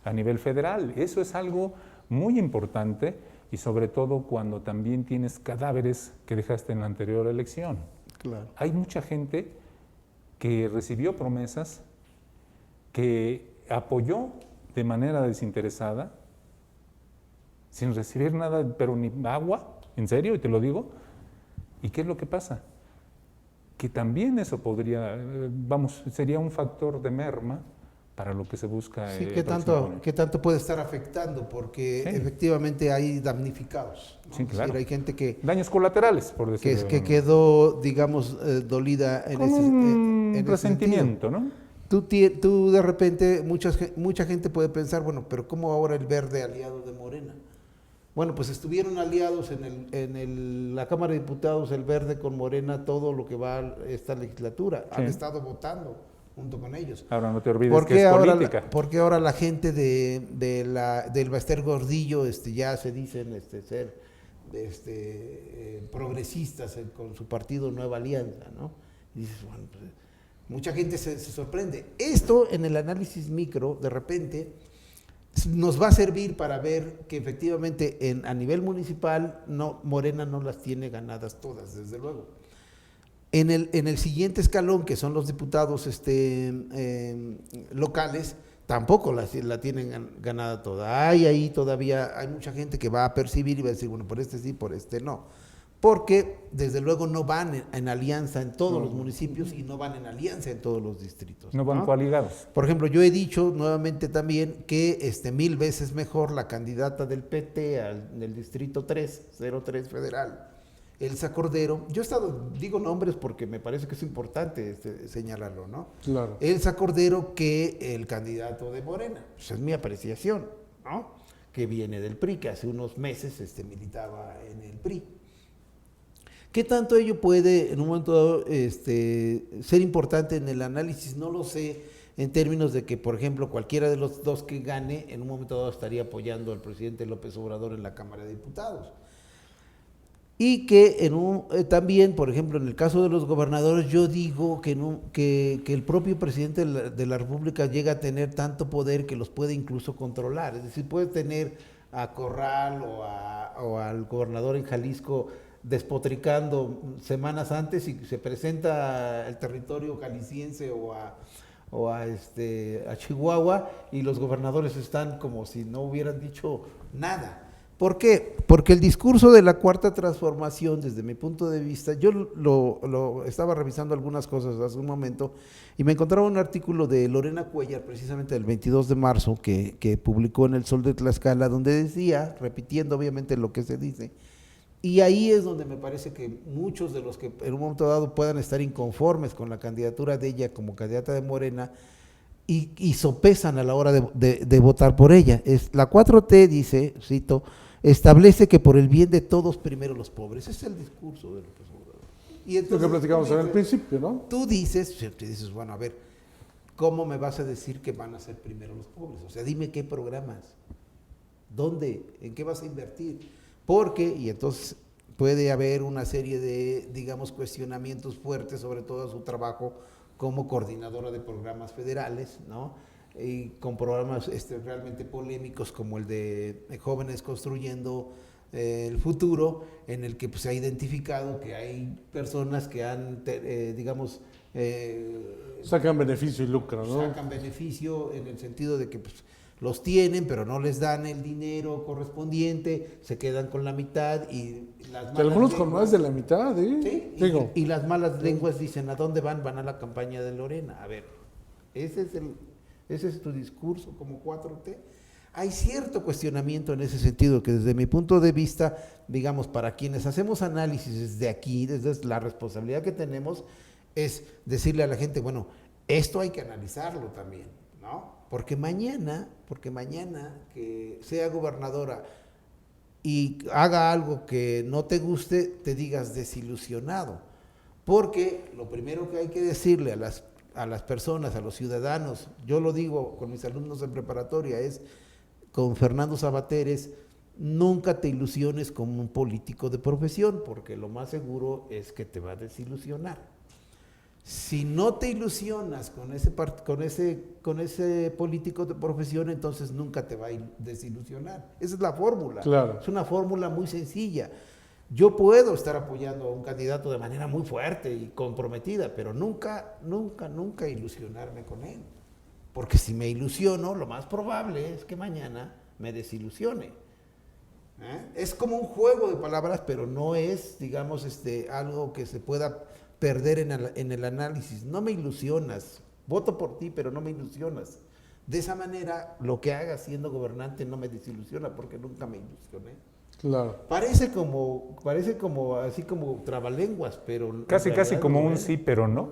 a nivel federal. Eso es algo muy importante y sobre todo cuando también tienes cadáveres que dejaste en la anterior elección. Claro. Hay mucha gente que recibió promesas, que apoyó de manera desinteresada, sin recibir nada, pero ni agua, en serio, y te lo digo. ¿Y qué es lo que pasa? Que también eso podría, sería un factor de merma para lo que se busca. Sí, el próximo año. ¿qué tanto puede estar afectando? Porque Sí. efectivamente hay damnificados, ¿no? Sí, Es decir, claro. hay gente que Daños colaterales, por decirlo. que quedó, digamos, dolida en con ese, un en ese resentimiento, ¿no? sentido. Tú de repente, mucha gente puede pensar, bueno, pero ¿cómo ahora el Verde aliado de Morena? Bueno, pues estuvieron aliados en la Cámara de Diputados, el Verde con Morena, todo lo que va a esta legislatura. Sí. Han estado votando junto con ellos. Ahora no te olvides ¿Por que qué es ahora, política. por qué ahora la gente del Baester Gordillo ya se dicen ser progresistas con su partido Nueva Alianza, ¿no? Y dices, bueno, pues, mucha gente se sorprende. Esto en el análisis micro, de repente, nos va a servir para ver que efectivamente a nivel municipal Morena no las tiene ganadas todas, desde luego. En el siguiente escalón, que son los diputados locales, tampoco la tienen ganada toda. Ahí todavía hay mucha gente que va a percibir y va a decir, bueno, por este sí, por este no. Porque desde luego no van en alianza en todos los municipios y no van en alianza en todos los distritos. No van coaligados. Por ejemplo, yo he dicho nuevamente también que 1000 veces mejor la candidata del PT del distrito 03 federal, Elsa Cordero. Yo digo nombres porque me parece que es importante señalarlo, ¿no? Claro. Elsa Cordero que el candidato de Morena. Pues es mi apreciación, ¿no? Que viene del PRI, que hace unos meses militaba en el PRI. ¿Qué tanto ello puede en un momento dado ser importante en el análisis? No lo sé, en términos de que, por ejemplo, cualquiera de los dos que gane, en un momento dado estaría apoyando al presidente López Obrador en la Cámara de Diputados. Y que también, por ejemplo, en el caso de los gobernadores, yo digo que el propio presidente de la República llega a tener tanto poder que los puede incluso controlar. Es decir, puede tener a Corral o al gobernador en Jalisco despotricando semanas antes y se presenta el territorio jalisciense o a Chihuahua y los gobernadores están como si no hubieran dicho nada. ¿Por qué? Porque el discurso de la Cuarta Transformación, desde mi punto de vista, yo lo estaba revisando algunas cosas hace un momento y me encontraba un artículo de Lorena Cuellar, precisamente del 22 de marzo, que publicó en El Sol de Tlaxcala, donde decía, repitiendo obviamente lo que se dice, Y ahí es donde me parece que muchos de los que en un momento dado puedan estar inconformes con la candidatura de ella como candidata de Morena y sopesan a la hora de votar por ella. La 4T dice, cito, establece que por el bien de todos primero los pobres. Ese es el discurso de López Obrador. Y Lo entonces, que platicamos en el principio, ¿no? tú dices, bueno, a ver, ¿cómo me vas a decir que van a ser primero los pobres? O sea, dime qué programas, dónde, en qué vas a invertir. Porque, y entonces puede haber una serie de, digamos, cuestionamientos fuertes sobre todo su trabajo como coordinadora de programas federales, ¿no? Y con programas realmente polémicos como el de Jóvenes Construyendo el Futuro, en el que pues, se ha identificado que hay personas que han, digamos, sacan beneficio y lucro, ¿no? Sacan beneficio en el sentido de que pues, los tienen, pero no les dan el dinero correspondiente, se quedan con la mitad y las malas Algunos con lenguas, más de la mitad, ¿eh? ¿sí? Digo, Y las malas lenguas dicen, ¿a dónde van? Van a la campaña de Lorena. A ver, ese es tu discurso como 4T. Hay cierto cuestionamiento en ese sentido que desde mi punto de vista, digamos, para quienes hacemos análisis desde aquí, desde la responsabilidad que tenemos, es decirle a la gente, bueno, esto hay que analizarlo también, ¿no? Porque mañana que sea gobernadora y haga algo que no te guste, te digas desilusionado. Porque lo primero que hay que decirle a las personas, a los ciudadanos, yo lo digo con mis alumnos en preparatoria, es con Fernando Sabater, nunca te ilusiones como un político de profesión, porque lo más seguro es que te va a desilusionar. Si no te ilusionas con ese político de profesión, entonces nunca te va a desilusionar. Esa es la fórmula. Claro. Es una fórmula muy sencilla. Yo puedo estar apoyando a un candidato de manera muy fuerte y comprometida, pero nunca ilusionarme con él. Porque si me ilusiono, lo más probable es que mañana me desilusione. Es como un juego de palabras, pero no es, digamos, algo que se pueda perder en el análisis. No me ilusionas, voto por ti, pero no me ilusionas. De esa manera, lo que haga siendo gobernante no me desilusiona, porque nunca me ilusioné. claro. Parece como así como trabalenguas, pero Casi como no un es. sí, pero no.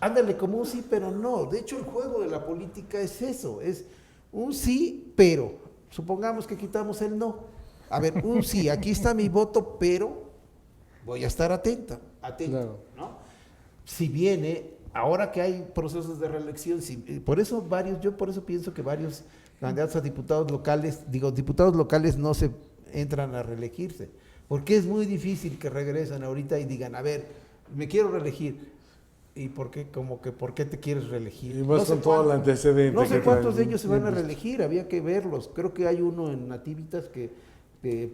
Ándale, como un sí, pero no. De hecho, el juego de la política es eso, es un sí, pero. Supongamos que quitamos el no. A ver, un sí, aquí está mi voto, pero voy a estar atento, Claro. ¿no? Si viene, ahora que hay procesos de reelección, por eso pienso que varios candidatos a diputados locales no se entran a reelegirse, porque es muy difícil que regresen ahorita y digan, a ver, me quiero reelegir. ¿Y por qué? ¿Por qué te quieres reelegir? Y más con todo el antecedente. No sé que cuántos de traen. ellos se van a reelegir, había que verlos. Creo que hay uno en Nativitas que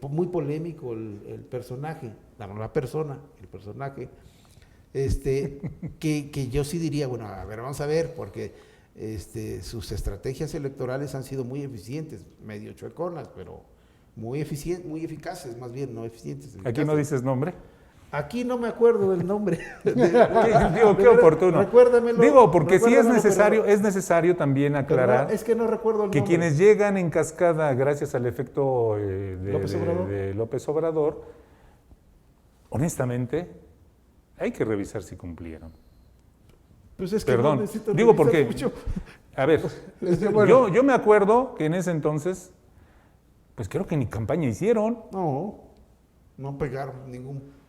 muy polémico el personaje, la persona, el personaje, que yo sí diría, bueno, a ver, vamos a ver, porque sus estrategias electorales han sido muy eficientes, medio chueconas, pero muy eficaces, más bien, no eficientes. Aquí no dices nombre. Aquí no me acuerdo del nombre. Digo, qué oportuno. Recuérdamelo. Digo, porque sí es Recuérdamelo, necesario también pero aclarar es que no recuerdo el que nombre. quienes llegan en cascada gracias al efecto ¿López López Obrador, honestamente, hay que revisar si cumplieron. Pues es que Perdón, no necesito digo revisar porque, mucho. a ver, Bueno. yo me acuerdo que en ese entonces, pues creo que ni campaña hicieron. No pegaron ningún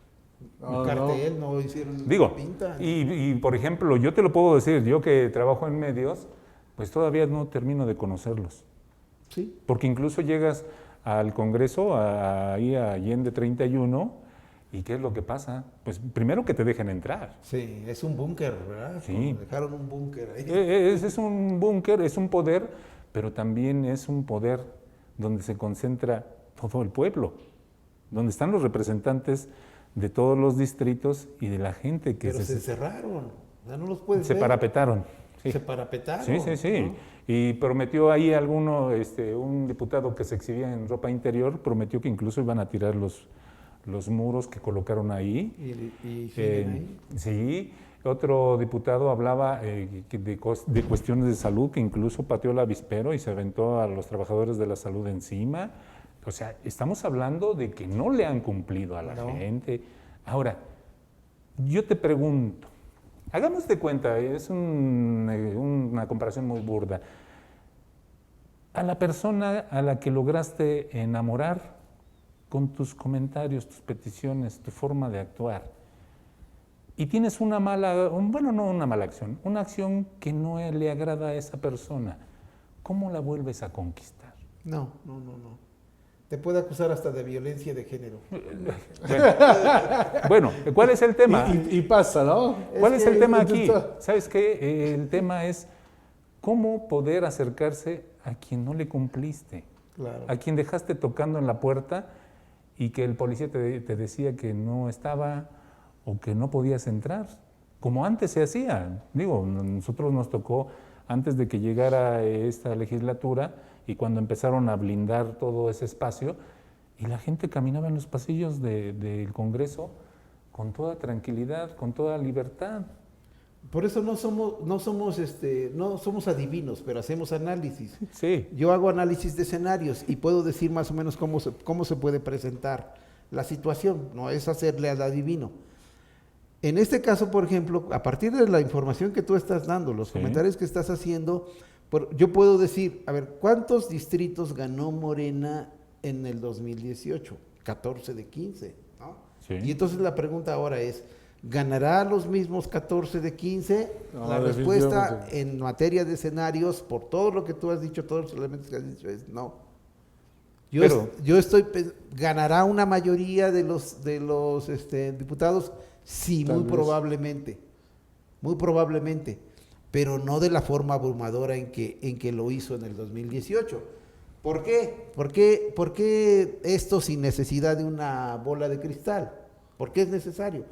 No, cartel, no hicieron Digo, pinta. y por ejemplo, yo te lo puedo decir, yo que trabajo en medios, pues todavía no termino de conocerlos. Sí. Porque incluso llegas al Congreso, ahí a Allende 31, ¿y qué es lo que pasa? Pues primero que te dejen entrar. Sí, es un búnker, ¿verdad? Sí. Dejaron un búnker ahí. Es un búnker, es un poder, pero también es un poder donde se concentra todo el pueblo, donde están los representantes de todos los distritos y de la gente que Pero se encerraron, ya no los puedes se ver. parapetaron. Sí. Se parapetaron. Sí. ¿no? Y prometió ahí un diputado que se exhibía en ropa interior, prometió que incluso iban a tirar los muros que colocaron ahí. Y siguen ahí. Sí, otro diputado hablaba de cuestiones de salud, que incluso pateó el avispero y se aventó a los trabajadores de la salud encima. O sea, estamos hablando de que no le han cumplido a la gente. Ahora, yo te pregunto, hagamos de cuenta, es una comparación muy burda. A la persona a la que lograste enamorar con tus comentarios, tus peticiones, tu forma de actuar, y tienes una mala acción, una acción que no le agrada a esa persona, ¿cómo la vuelves a conquistar? No. Te puede acusar hasta de violencia de género. Bueno, ¿cuál es el tema? Y pasa, ¿no? ¿Cuál es el tema aquí? ¿Sabes qué? El tema es cómo poder acercarse a quien no le cumpliste, Claro. a quien dejaste tocando en la puerta y que el policía te decía que no estaba o que no podías entrar, como antes se hacía. Digo, nosotros nos tocó antes de que llegara esta legislatura y cuando empezaron a blindar todo ese espacio y la gente caminaba en los pasillos del Congreso con toda tranquilidad, con toda libertad. Por eso no somos adivinos, pero hacemos análisis. Sí. Yo hago análisis de escenarios y puedo decir más o menos cómo se puede presentar la situación, no es hacerle al adivino. En este caso, por ejemplo, a partir de la información que tú estás dando, los comentarios que estás haciendo, yo puedo decir, a ver, ¿cuántos distritos ganó Morena en el 2018? 14 de 15, ¿no? Sí. Y entonces la pregunta ahora es, ¿ganará los mismos 14 de 15? No, La respuesta definitivamente. en materia de escenarios, por todo lo que tú has dicho, todos los elementos que has dicho, es no. ¿Ganará una mayoría de los diputados? Sí, Tal muy vez. probablemente, pero no de la forma abrumadora en que lo hizo en el 2018. ¿Por qué? ¿Por qué esto sin necesidad de una bola de cristal? ¿Por qué es necesario?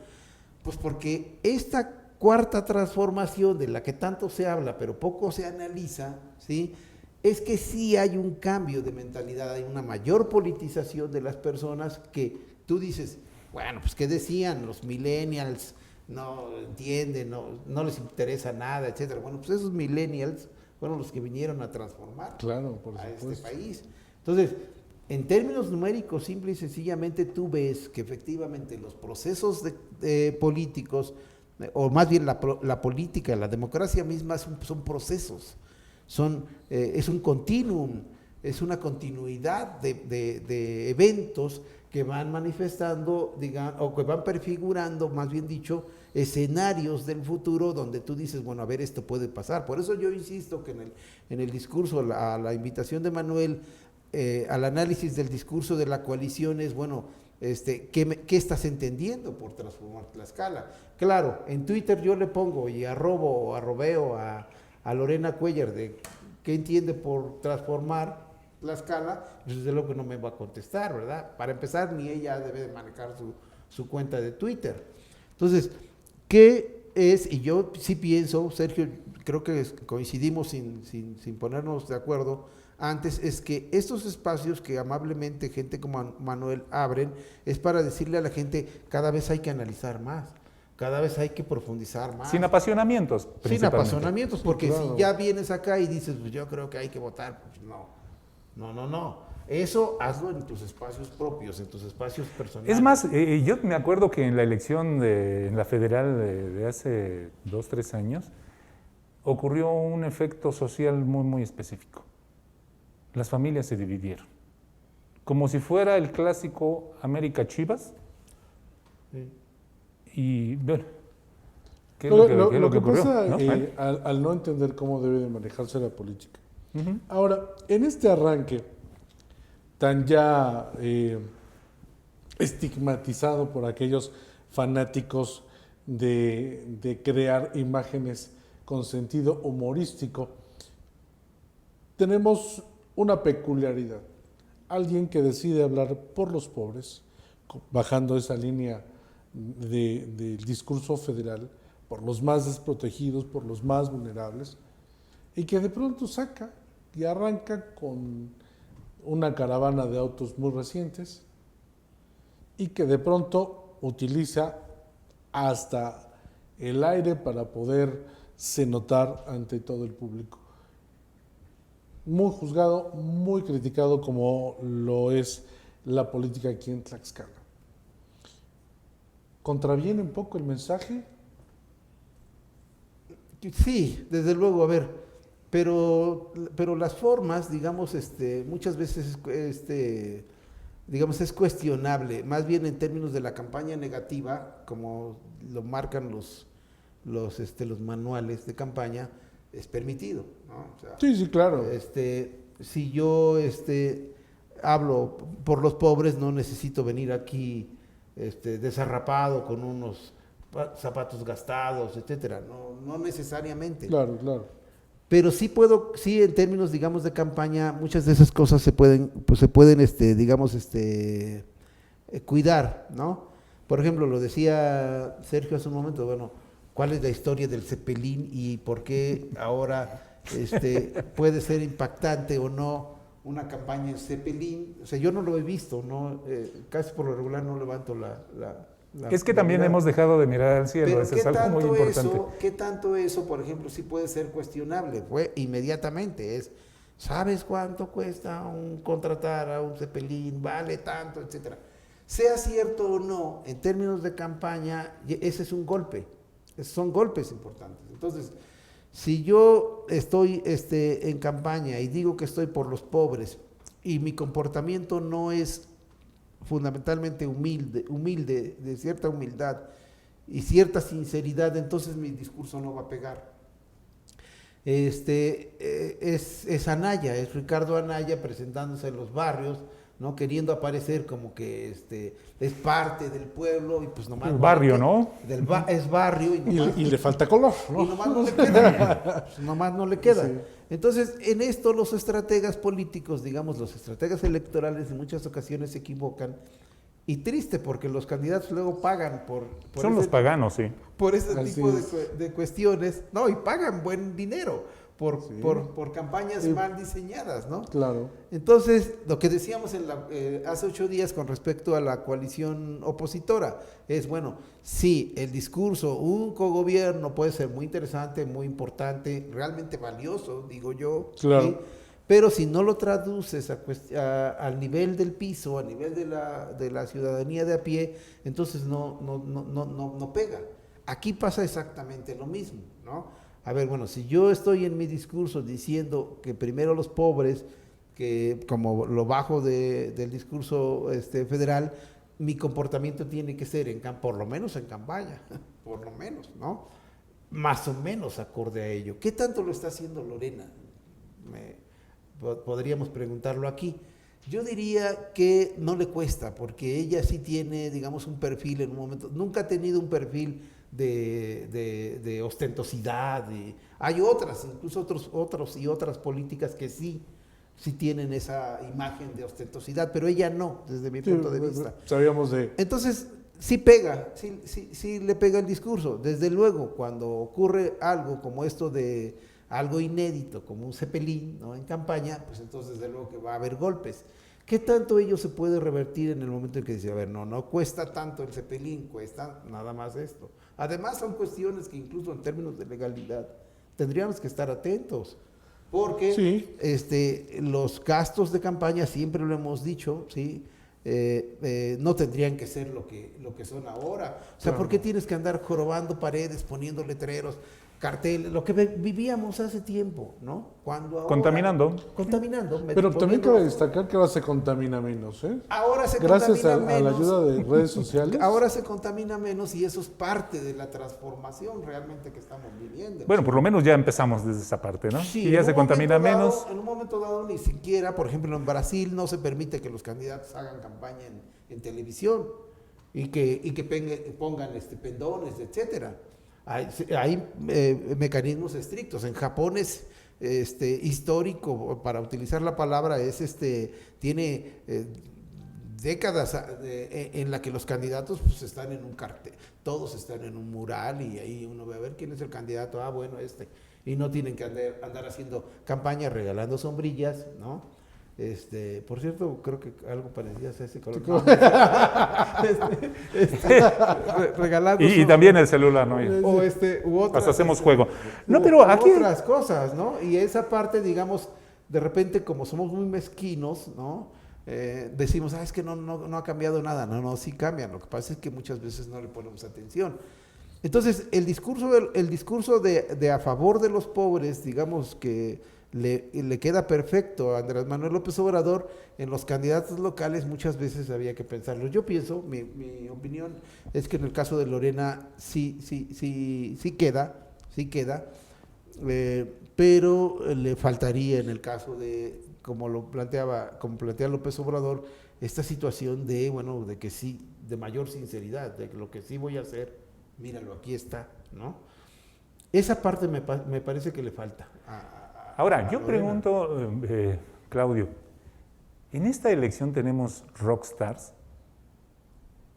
Pues porque esta cuarta transformación de la que tanto se habla, pero poco se analiza, ¿sí? Es que sí hay un cambio de mentalidad, hay una mayor politización de las personas que tú dices, bueno, pues ¿qué decían? Los millennials no entienden, no les interesa nada, etcétera. Bueno, pues esos millennials fueron los que vinieron a transformar a este país. Entonces, en términos numéricos, simple y sencillamente tú ves que efectivamente los procesos políticos, o más bien la política, la democracia misma son procesos, es un continuum, es una continuidad de eventos que van manifestando, o que van prefigurando, más bien dicho, escenarios del futuro donde tú dices, bueno, a ver, esto puede pasar. Por eso yo insisto que en el discurso, a la invitación de Manuel, al análisis del discurso de la coalición es, bueno, ¿qué estás entendiendo por transformar Tlaxcala? Claro, en Twitter yo le pongo y arrobeo a Lorena Cuellar de qué entiende por transformar Tlaxcala, pues desde luego que no me va a contestar, ¿verdad? Para empezar, ni ella debe de manejar su cuenta de Twitter. Entonces, ¿qué es? Y yo sí pienso, Sergio, creo que coincidimos sin ponernos de acuerdo antes, es que estos espacios que amablemente gente como Manuel abren, es para decirle a la gente, cada vez hay que analizar más, cada vez hay que profundizar más. Sin apasionamientos, Sin principalmente. apasionamientos, porque claro. si ya vienes acá y dices, pues yo creo que hay que votar, pues no. Eso hazlo en tus espacios propios, en tus espacios personales. Es más, yo me acuerdo que en la elección en la federal de hace 2-3 años, ocurrió un efecto social muy, muy específico. Las familias se dividieron. Como si fuera el clásico América Chivas. Sí. Y bueno, ¿qué es Lo lo que que ocurrió? pasa ¿No? al no entender cómo debe de manejarse la política. Ujú. Ahora, en este arranque tan ya estigmatizado por aquellos fanáticos de crear imágenes con sentido humorístico, tenemos una peculiaridad. Alguien que decide hablar por los pobres, bajando esa línea del discurso federal, por los más desprotegidos, por los más vulnerables, y que de pronto saca y arranca con una caravana de autos muy recientes y que de pronto utiliza hasta el aire para poderse notar ante todo el público. muy juzgado, muy criticado como lo es la política aquí en Tlaxcala. ¿Contraviene un poco el mensaje? Sí, desde luego, a ver, pero las formas, digamos, muchas veces, digamos, es cuestionable, más bien en términos de la campaña negativa, como lo marcan los manuales de campaña, es permitido, ¿no? O sea, Sí, claro. Si yo hablo por los pobres, no necesito venir aquí desarrapado con unos zapatos gastados, etcétera, no necesariamente. Claro. Pero sí sí en términos, digamos, de campaña, muchas de esas cosas se pueden, digamos, cuidar, ¿no? Por ejemplo, lo decía Sergio hace un momento, bueno, ¿cuál es la historia del Cepelín y por qué ahora puede ser impactante o no una campaña en Cepelín? O sea, yo no lo he visto, ¿no? Casi por lo regular no levanto la es que también hemos dejado de mirar al cielo, pero eso es algo muy importante. ¿qué tanto eso, por ejemplo, sí puede ser cuestionable? Fue inmediatamente, ¿sabes cuánto cuesta contratar a un Cepelín? Vale tanto, etcétera. Sea cierto o no, en términos de campaña, ese es un golpe, son golpes importantes. Entonces, si yo estoy en campaña y digo que estoy por los pobres y mi comportamiento no es fundamentalmente humilde, de cierta humildad y cierta sinceridad, entonces mi discurso no va a pegar. Es Anaya, es Ricardo Anaya presentándose en los barrios, ¿no? Queriendo aparecer como que es parte del pueblo y pues nomás... El barrio, ¿no? Es barrio Y le falta color, ¿no? Y nomás no le queda. Nomás no le queda. Sí. Entonces, en esto los estrategas políticos, digamos, los estrategas electorales en muchas ocasiones se equivocan. Y triste, porque los candidatos luego pagan por son los paganos, sí. Por ese tipo de cuestiones. No, y pagan buen dinero por campañas mal diseñadas, ¿no? Claro. Entonces, lo que decíamos hace 8 días con respecto a la coalición opositora es, bueno, sí, el discurso, un cogobierno puede ser muy interesante, muy importante, realmente valioso, digo yo. Claro. ¿sí? Pero si no lo traduces al nivel del piso, a nivel de la ciudadanía de a pie, entonces no pega. Aquí pasa exactamente lo mismo, ¿no? A ver, bueno, si yo estoy en mi discurso diciendo que primero los pobres, que como lo bajo del discurso federal, mi comportamiento tiene que ser, por lo menos en campaña, por lo menos, ¿no? Más o menos acorde a ello. ¿Qué tanto lo está haciendo Lorena? Podríamos preguntarlo aquí. Yo diría que no le cuesta, porque ella sí tiene, digamos, un perfil en un momento, nunca ha tenido un perfil de ostentosidad. Hay otras, incluso otras políticas que sí tienen esa imagen de ostentosidad, pero ella no, desde mi punto de vista. Sabíamos de... Entonces, sí pega, sí le pega el discurso. Desde luego, cuando ocurre algo como esto de algo inédito, como un Cepelín, ¿no? En campaña, pues entonces desde luego que va a haber golpes. ¿Qué tanto ello se puede revertir en el momento en que dice, a ver, no cuesta tanto el Cepelín, cuesta nada más esto? Además son cuestiones que incluso en términos de legalidad tendríamos que estar atentos, porque los gastos de campaña, siempre lo hemos dicho, ¿sí? No tendrían que ser lo que son ahora. O sea, ¿por qué tienes que andar jorobando paredes, poniendo letreros, carteles, lo que vivíamos hace tiempo, ¿no? Cuando ahora, contaminando. Pero también cabe destacar que ahora se contamina menos, ¿eh? Ahora se Gracias contamina menos. Gracias a la ayuda de redes sociales. Ahora se contamina menos y eso es parte de la transformación realmente que estamos viviendo. Bueno, por lo menos ya empezamos desde esa parte, ¿no? Sí, y ya se contamina menos. En un momento dado ni siquiera, por ejemplo, en Brasil no se permite que los candidatos hagan campaña en televisión y que pongan pendones, etcétera. Hay mecanismos estrictos. En Japón es histórico, para utilizar la palabra, tiene décadas en la que los candidatos pues, están en un cartel, todos están en un mural y ahí uno ve a ver quién es el candidato, bueno, y no tienen que andar haciendo campaña regalando sombrillas, ¿no? Por cierto, creo que algo parecido a ese color. Regalando y también el celular, ¿no? U otras, hasta hacemos juego. No, pero aquí otras cosas, ¿no? Y esa parte, digamos, de repente, como somos muy mezquinos, ¿no? Decimos, es que no ha cambiado nada. No, sí cambian. Lo que pasa es que muchas veces no le ponemos atención. Entonces, el discurso de a favor de los pobres, digamos que le queda perfecto a Andrés Manuel López Obrador. En los candidatos locales muchas veces había que pensarlo. Yo pienso, mi opinión es que en el caso de Lorena sí queda, pero le faltaría en el caso de, como plantea López Obrador, esta situación de que sí, de mayor sinceridad, de que lo que sí voy a hacer, míralo, aquí está, ¿no? Esa parte me parece que le falta. Ahora, yo pregunto, Claudio, ¿en esta elección tenemos rockstars?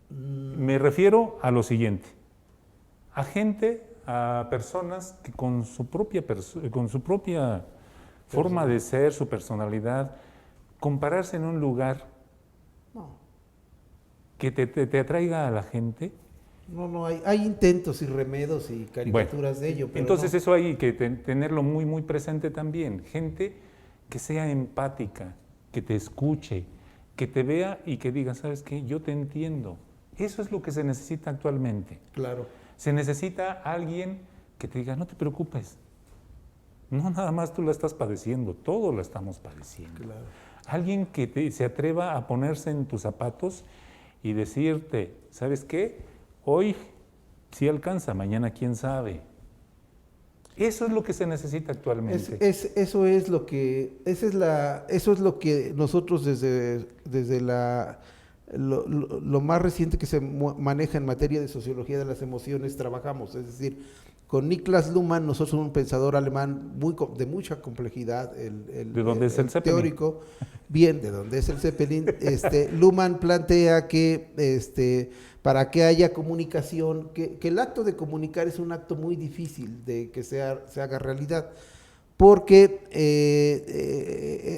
Me refiero a lo siguiente, a personas que con su propia forma de ser, su personalidad, compararse en un lugar que te atraiga a la gente. No, hay intentos y remedos y caricaturas de ello. Pero entonces eso hay que tenerlo muy, muy presente también. Gente que sea empática, que te escuche, que te vea y que diga, ¿sabes qué? Yo te entiendo. Eso es lo que se necesita actualmente. Claro. Se necesita alguien que te diga, no te preocupes. No nada más tú la estás padeciendo, todos la estamos padeciendo. Claro. Alguien que se atreva a ponerse en tus zapatos y decirte, ¿sabes qué? Hoy sí alcanza, mañana quién sabe. Eso es lo que se necesita actualmente. Eso es lo que nosotros desde lo más reciente que se maneja en materia de sociología de las emociones trabajamos. Es decir, con Niklas Luhmann, nosotros somos un pensador alemán de mucha complejidad, ¿De dónde es el Zeppelin? Teórico, bien, de dónde es el Zeppelin. Luhmann plantea que para que haya comunicación, que el acto de comunicar es un acto muy difícil de que se haga realidad, porque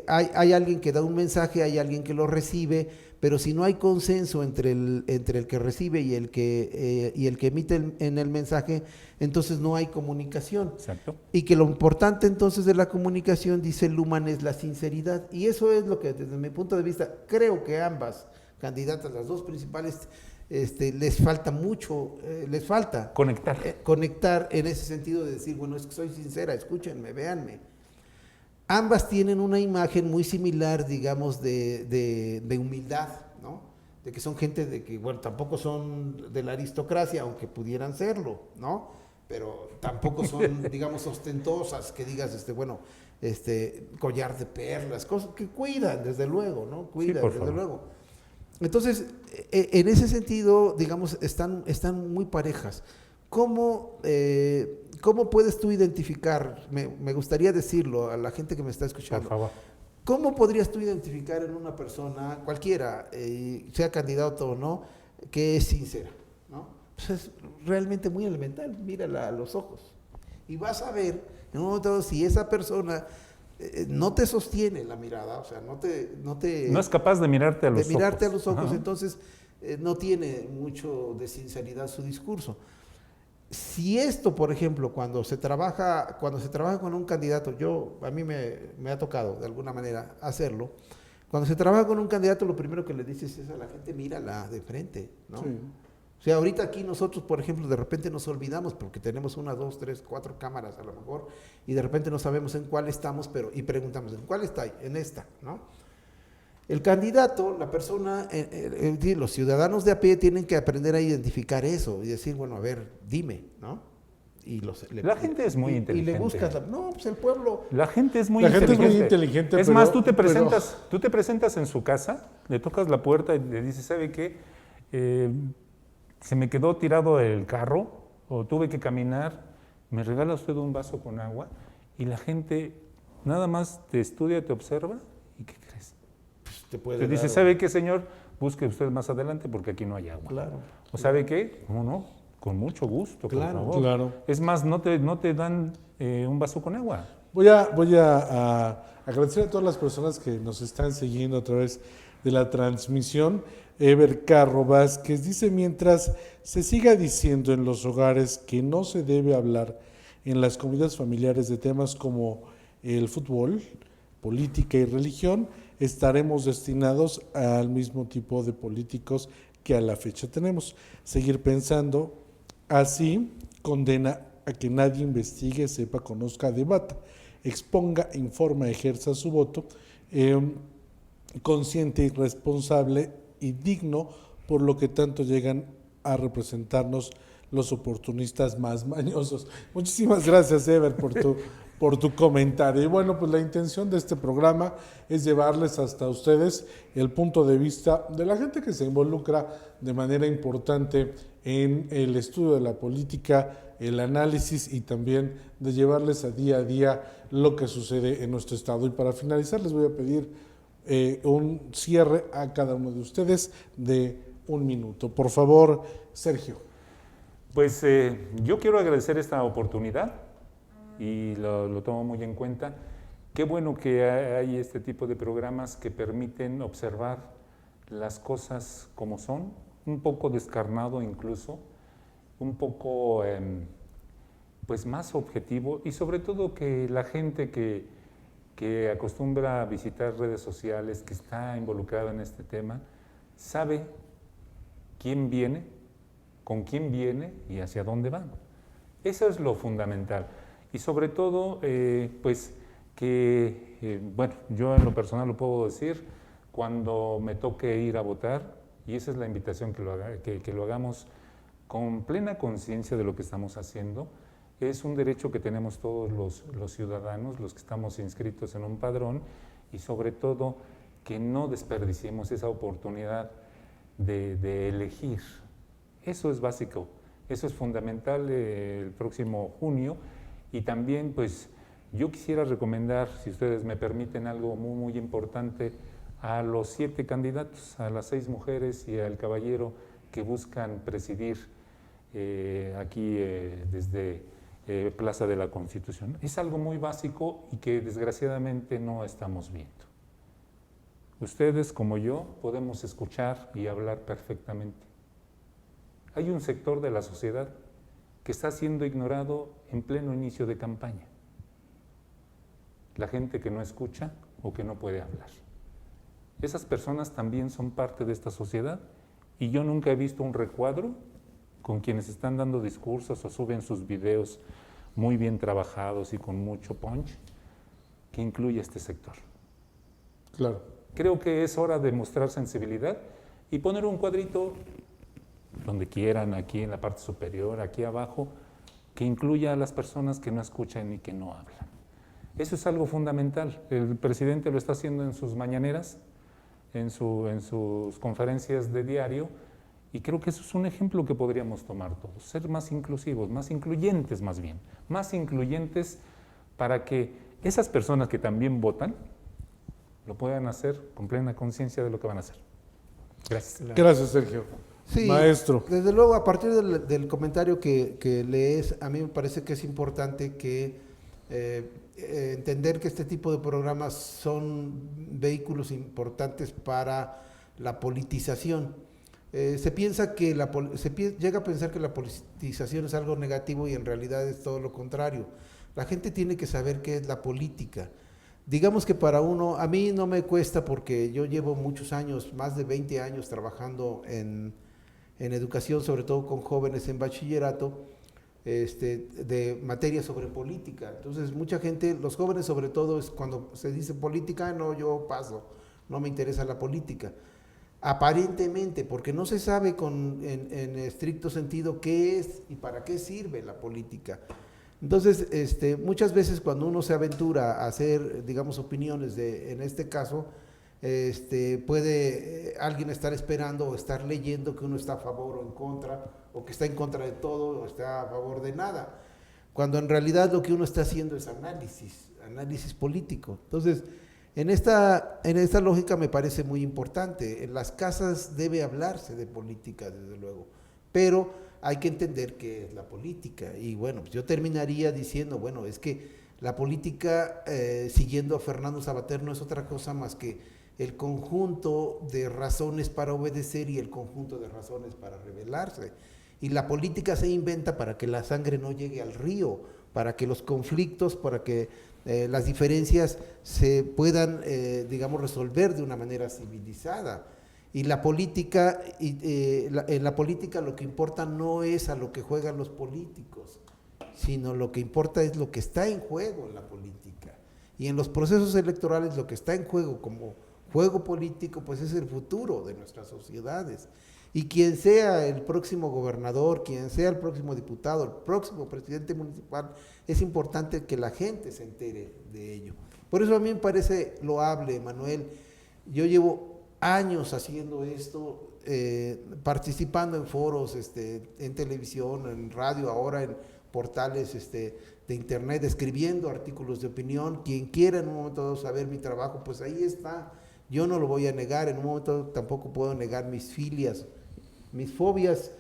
hay alguien que da un mensaje, hay alguien que lo recibe, pero si no hay consenso entre el que recibe y el que emite en el mensaje, entonces no hay comunicación. Exacto. Y que lo importante entonces de la comunicación, dice Luhmann, es la sinceridad. Y eso es lo que desde mi punto de vista, creo que ambas candidatas, las dos principales, les falta mucho, conectar en ese sentido de decir, bueno, es que soy sincera, escúchenme, véanme. Ambas tienen una imagen muy similar, digamos, de humildad, ¿no? De que son gente de que, bueno, tampoco son de la aristocracia, aunque pudieran serlo, ¿no? Pero tampoco son, digamos, ostentosas, que digas, collar de perlas, cosas que cuidan, desde luego, ¿no? Cuidan, desde luego. Entonces, en ese sentido, digamos, están muy parejas. ¿Cómo puedes tú identificar, me gustaría decirlo a la gente que me está escuchando, por favor, cómo podrías tú identificar en una persona, cualquiera, sea candidato o no, que es sincera, ¿no? Pues es realmente muy elemental, mírala a los ojos y vas a ver en un momento si esa persona no te sostiene la mirada, o sea, no es capaz de mirarte a los ojos, entonces no tiene mucho de sinceridad su discurso. Si esto, por ejemplo, cuando se trabaja con un candidato, a mí me ha tocado de alguna manera hacerlo, cuando se trabaja con un candidato, lo primero que le dices es a la gente, mírala de frente, ¿no? Sí. O sea, ahorita aquí nosotros, por ejemplo, de repente nos olvidamos porque tenemos 1, 2, 3, 4 cámaras a lo mejor y de repente no sabemos en cuál estamos, y preguntamos, ¿en cuál está? En esta, ¿no? El candidato, la persona, los ciudadanos de a pie tienen que aprender a identificar eso y decir, bueno, a ver, dime, ¿no? La gente es muy inteligente. Y le buscas, pues el pueblo... La gente es muy inteligente. Es más, tú te presentas en su casa, le tocas la puerta y le dices, ¿sabe qué? Se me quedó tirado el carro o tuve que caminar, ¿me regala usted un vaso con agua? Y la gente nada más te estudia, te observa y ¿qué crees? Te dice, ¿sabe qué, señor? Busque usted más adelante porque aquí no hay agua. Claro. ¿O sabe qué? No, con mucho gusto, claro, por favor. Claro. Es más, no te dan un vaso con agua. Voy a agradecer a todas las personas que nos están siguiendo a través de la transmisión. Ever Carro Vázquez dice, mientras se siga diciendo en los hogares que no se debe hablar en las comidas familiares de temas como el fútbol, política y religión, estaremos destinados al mismo tipo de políticos que a la fecha tenemos. Seguir pensando así condena a que nadie investigue, sepa, conozca, debata, exponga, informa, ejerza su voto, consciente y responsable y digno, por lo que tanto llegan a representarnos los oportunistas más mañosos. Muchísimas gracias, Ever, por tu comentario. Y bueno, pues la intención de este programa es llevarles hasta ustedes el punto de vista de la gente que se involucra de manera importante en el estudio de la política, el análisis y también de llevarles a día lo que sucede en nuestro estado. Y para finalizar les voy a pedir un cierre a cada uno de ustedes de 1 minuto. Por favor, Sergio. Pues yo quiero agradecer esta oportunidad y lo tomo muy en cuenta. Qué bueno que hay este tipo de programas que permiten observar las cosas como son, un poco descarnado incluso, un poco pues más objetivo, y sobre todo que la gente que acostumbra a visitar redes sociales, que está involucrada en este tema, sabe quién viene, con quién viene y hacia dónde van. Eso es lo fundamental. Y sobre todo, pues que, bueno, yo en lo personal lo puedo decir, cuando me toque ir a votar, y esa es la invitación que lo hagamos con plena conciencia de lo que estamos haciendo. Es un derecho que tenemos todos los ciudadanos, los que estamos inscritos en un padrón, y sobre todo que no desperdiciemos esa oportunidad de elegir. Eso es básico, eso es fundamental el próximo junio. Y también pues yo quisiera recomendar, si ustedes me permiten, algo muy, muy importante a los 7 candidatos, a las 6 mujeres y al caballero que buscan presidir aquí desde Plaza de la Constitución. Es algo muy básico y que desgraciadamente no estamos viendo. Ustedes, como yo, podemos escuchar y hablar perfectamente. Hay un sector de la sociedad que está siendo ignorado en pleno inicio de campaña. La gente que no escucha o que no puede hablar. Esas personas también son parte de esta sociedad, y yo nunca he visto un recuadro con quienes están dando discursos o suben sus videos muy bien trabajados y con mucho punch que incluya este sector. Claro. Creo que es hora de mostrar sensibilidad y poner un cuadrito donde quieran, aquí en la parte superior, aquí abajo, que incluya a las personas que no escuchan y que no hablan. Eso es algo fundamental. El presidente lo está haciendo en sus mañaneras, en sus conferencias de diario, y creo que eso es un ejemplo que podríamos tomar todos, ser más inclusivos, más incluyentes más bien, más incluyentes para que esas personas que también votan lo puedan hacer con plena conciencia de lo que van a hacer. Gracias. Gracias, Sergio. Sí, Maestro. Desde luego, a partir del comentario que lees, a mí me parece que es importante que entender que este tipo de programas son vehículos importantes para la politización. Se piensa que llega a pensar que la politización es algo negativo, y en realidad es todo lo contrario. La gente tiene que saber qué es la política. Digamos que para uno, a mí no me cuesta, porque yo llevo muchos años, más de 20 años trabajando en educación, sobre todo con jóvenes en bachillerato, de materias sobre política. Entonces mucha gente, los jóvenes sobre todo, es cuando se dice política, no, yo paso, no me interesa la política. Aparentemente, porque no se sabe en estricto sentido qué es y para qué sirve la política. Entonces, muchas veces cuando uno se aventura a hacer, digamos, opiniones en este caso, puede alguien estar esperando o estar leyendo que uno está a favor o en contra, o que está en contra de todo o está a favor de nada, cuando en realidad lo que uno está haciendo es análisis político. Entonces, en esta lógica me parece muy importante. En las casas debe hablarse de política, desde luego, pero hay que entender qué es la política. Y bueno, pues yo terminaría diciendo, bueno, es que la política, siguiendo a Fernando Savater, no es otra cosa más que el conjunto de razones para obedecer y el conjunto de razones para rebelarse. Y la política se inventa para que la sangre no llegue al río, para que los conflictos, para que las diferencias se puedan, digamos, resolver de una manera civilizada. Y la política, en la política lo que importa no es a lo que juegan los políticos, sino lo que importa es lo que está en juego en la política. Y en los procesos electorales lo que está en juego como juego político, pues es el futuro de nuestras sociedades. Y quien sea el próximo gobernador, quien sea el próximo diputado, el próximo presidente municipal, es importante que la gente se entere de ello. Por eso a mí me parece loable, Manuel. Yo llevo años haciendo esto, participando en foros, en televisión, en radio, ahora en portales de internet, escribiendo artículos de opinión. Quien quiera en un momento dado saber mi trabajo, pues ahí está. Yo no lo voy a negar, en un momento dado tampoco puedo negar mis filias, mis fobias,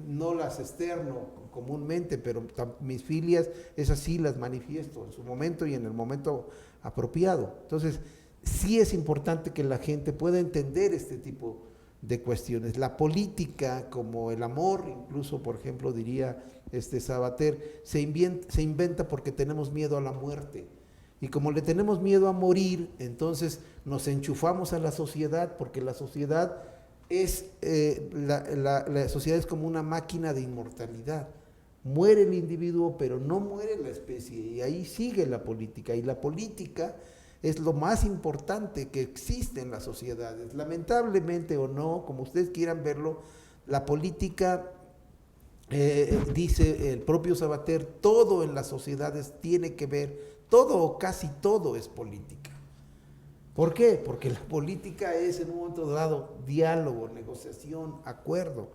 no las externo comúnmente, pero mis filias, esas sí las manifiesto en su momento y en el momento apropiado. Entonces, sí es importante que la gente pueda entender este tipo de cuestiones. La política, como el amor, incluso, por ejemplo, diría Sabater, se inventa porque tenemos miedo a la muerte. Y como le tenemos miedo a morir, entonces nos enchufamos a la sociedad, porque la sociedad es, la sociedad es como una máquina de inmortalidad. Muere el individuo, pero no muere la especie, y ahí sigue la política, y la política es lo más importante que existe en las sociedades. Lamentablemente o no, como ustedes quieran verlo, la política, dice el propio Sabater, todo en las sociedades tiene que ver, todo o casi todo es política. ¿Por qué? Porque la política es en un momento dado diálogo, negociación, acuerdo.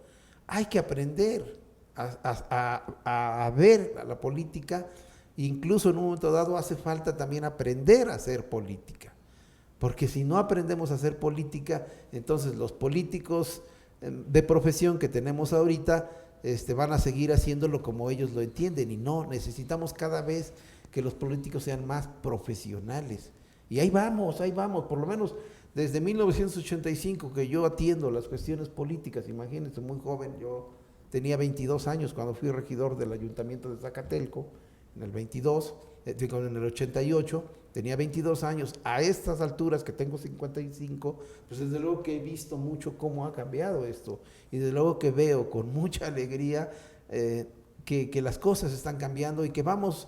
Hay que aprender a ver a la política. Incluso en un momento dado hace falta también aprender a hacer política, porque si no aprendemos a hacer política, entonces los políticos de profesión que tenemos ahorita van a seguir haciéndolo como ellos lo entienden, y no, necesitamos cada vez que los políticos sean más profesionales. Y ahí vamos, por lo menos desde 1985 que yo atiendo las cuestiones políticas. Imagínense, muy joven, yo tenía 22 años cuando fui regidor del Ayuntamiento de Zacatelco, en el 22, en el 88, tenía 22 años. A estas alturas que tengo 55, pues desde luego que he visto mucho cómo ha cambiado esto, y desde luego que veo con mucha alegría que las cosas están cambiando y que vamos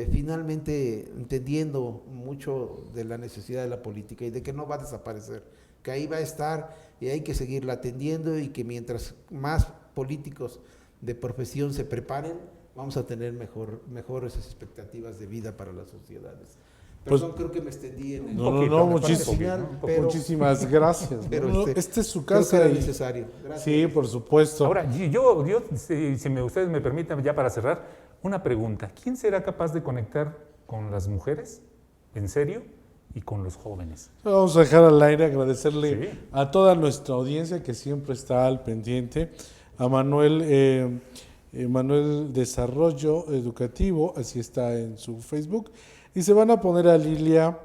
finalmente entendiendo mucho de la necesidad de la política y de que no va a desaparecer, que ahí va a estar y hay que seguirla atendiendo, y que mientras más políticos de profesión se preparen, vamos a tener mejores expectativas de vida para las sociedades. Perdón, creo que me extendí en el muchísimas gracias. Pero esta es su casa. Creo que era necesario. Gracias. Sí, por supuesto. Ahora, si ustedes me permiten, ya para cerrar, una pregunta. ¿Quién será capaz de conectar con las mujeres, en serio, y con los jóvenes? Vamos a dejar al aire, agradecerle a toda nuestra audiencia que siempre está al pendiente, a Manuel Desarrollo Educativo, así está en su Facebook, y se van a poner a Lilia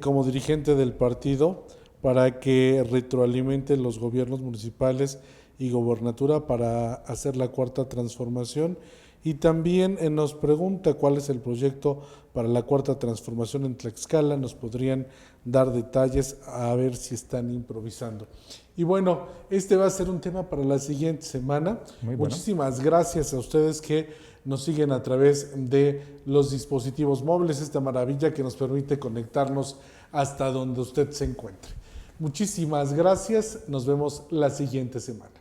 como dirigente del partido para que retroalimente los gobiernos municipales y gobernatura para hacer la cuarta transformación. Y también nos pregunta cuál es el proyecto para la cuarta transformación en Tlaxcala. Nos podrían dar detalles, a ver si están improvisando. Y bueno, este va a ser un tema para la siguiente semana. Muy bueno. Muchísimas gracias a ustedes que nos siguen a través de los dispositivos móviles, esta maravilla que nos permite conectarnos hasta donde usted se encuentre. Muchísimas gracias, nos vemos la siguiente semana.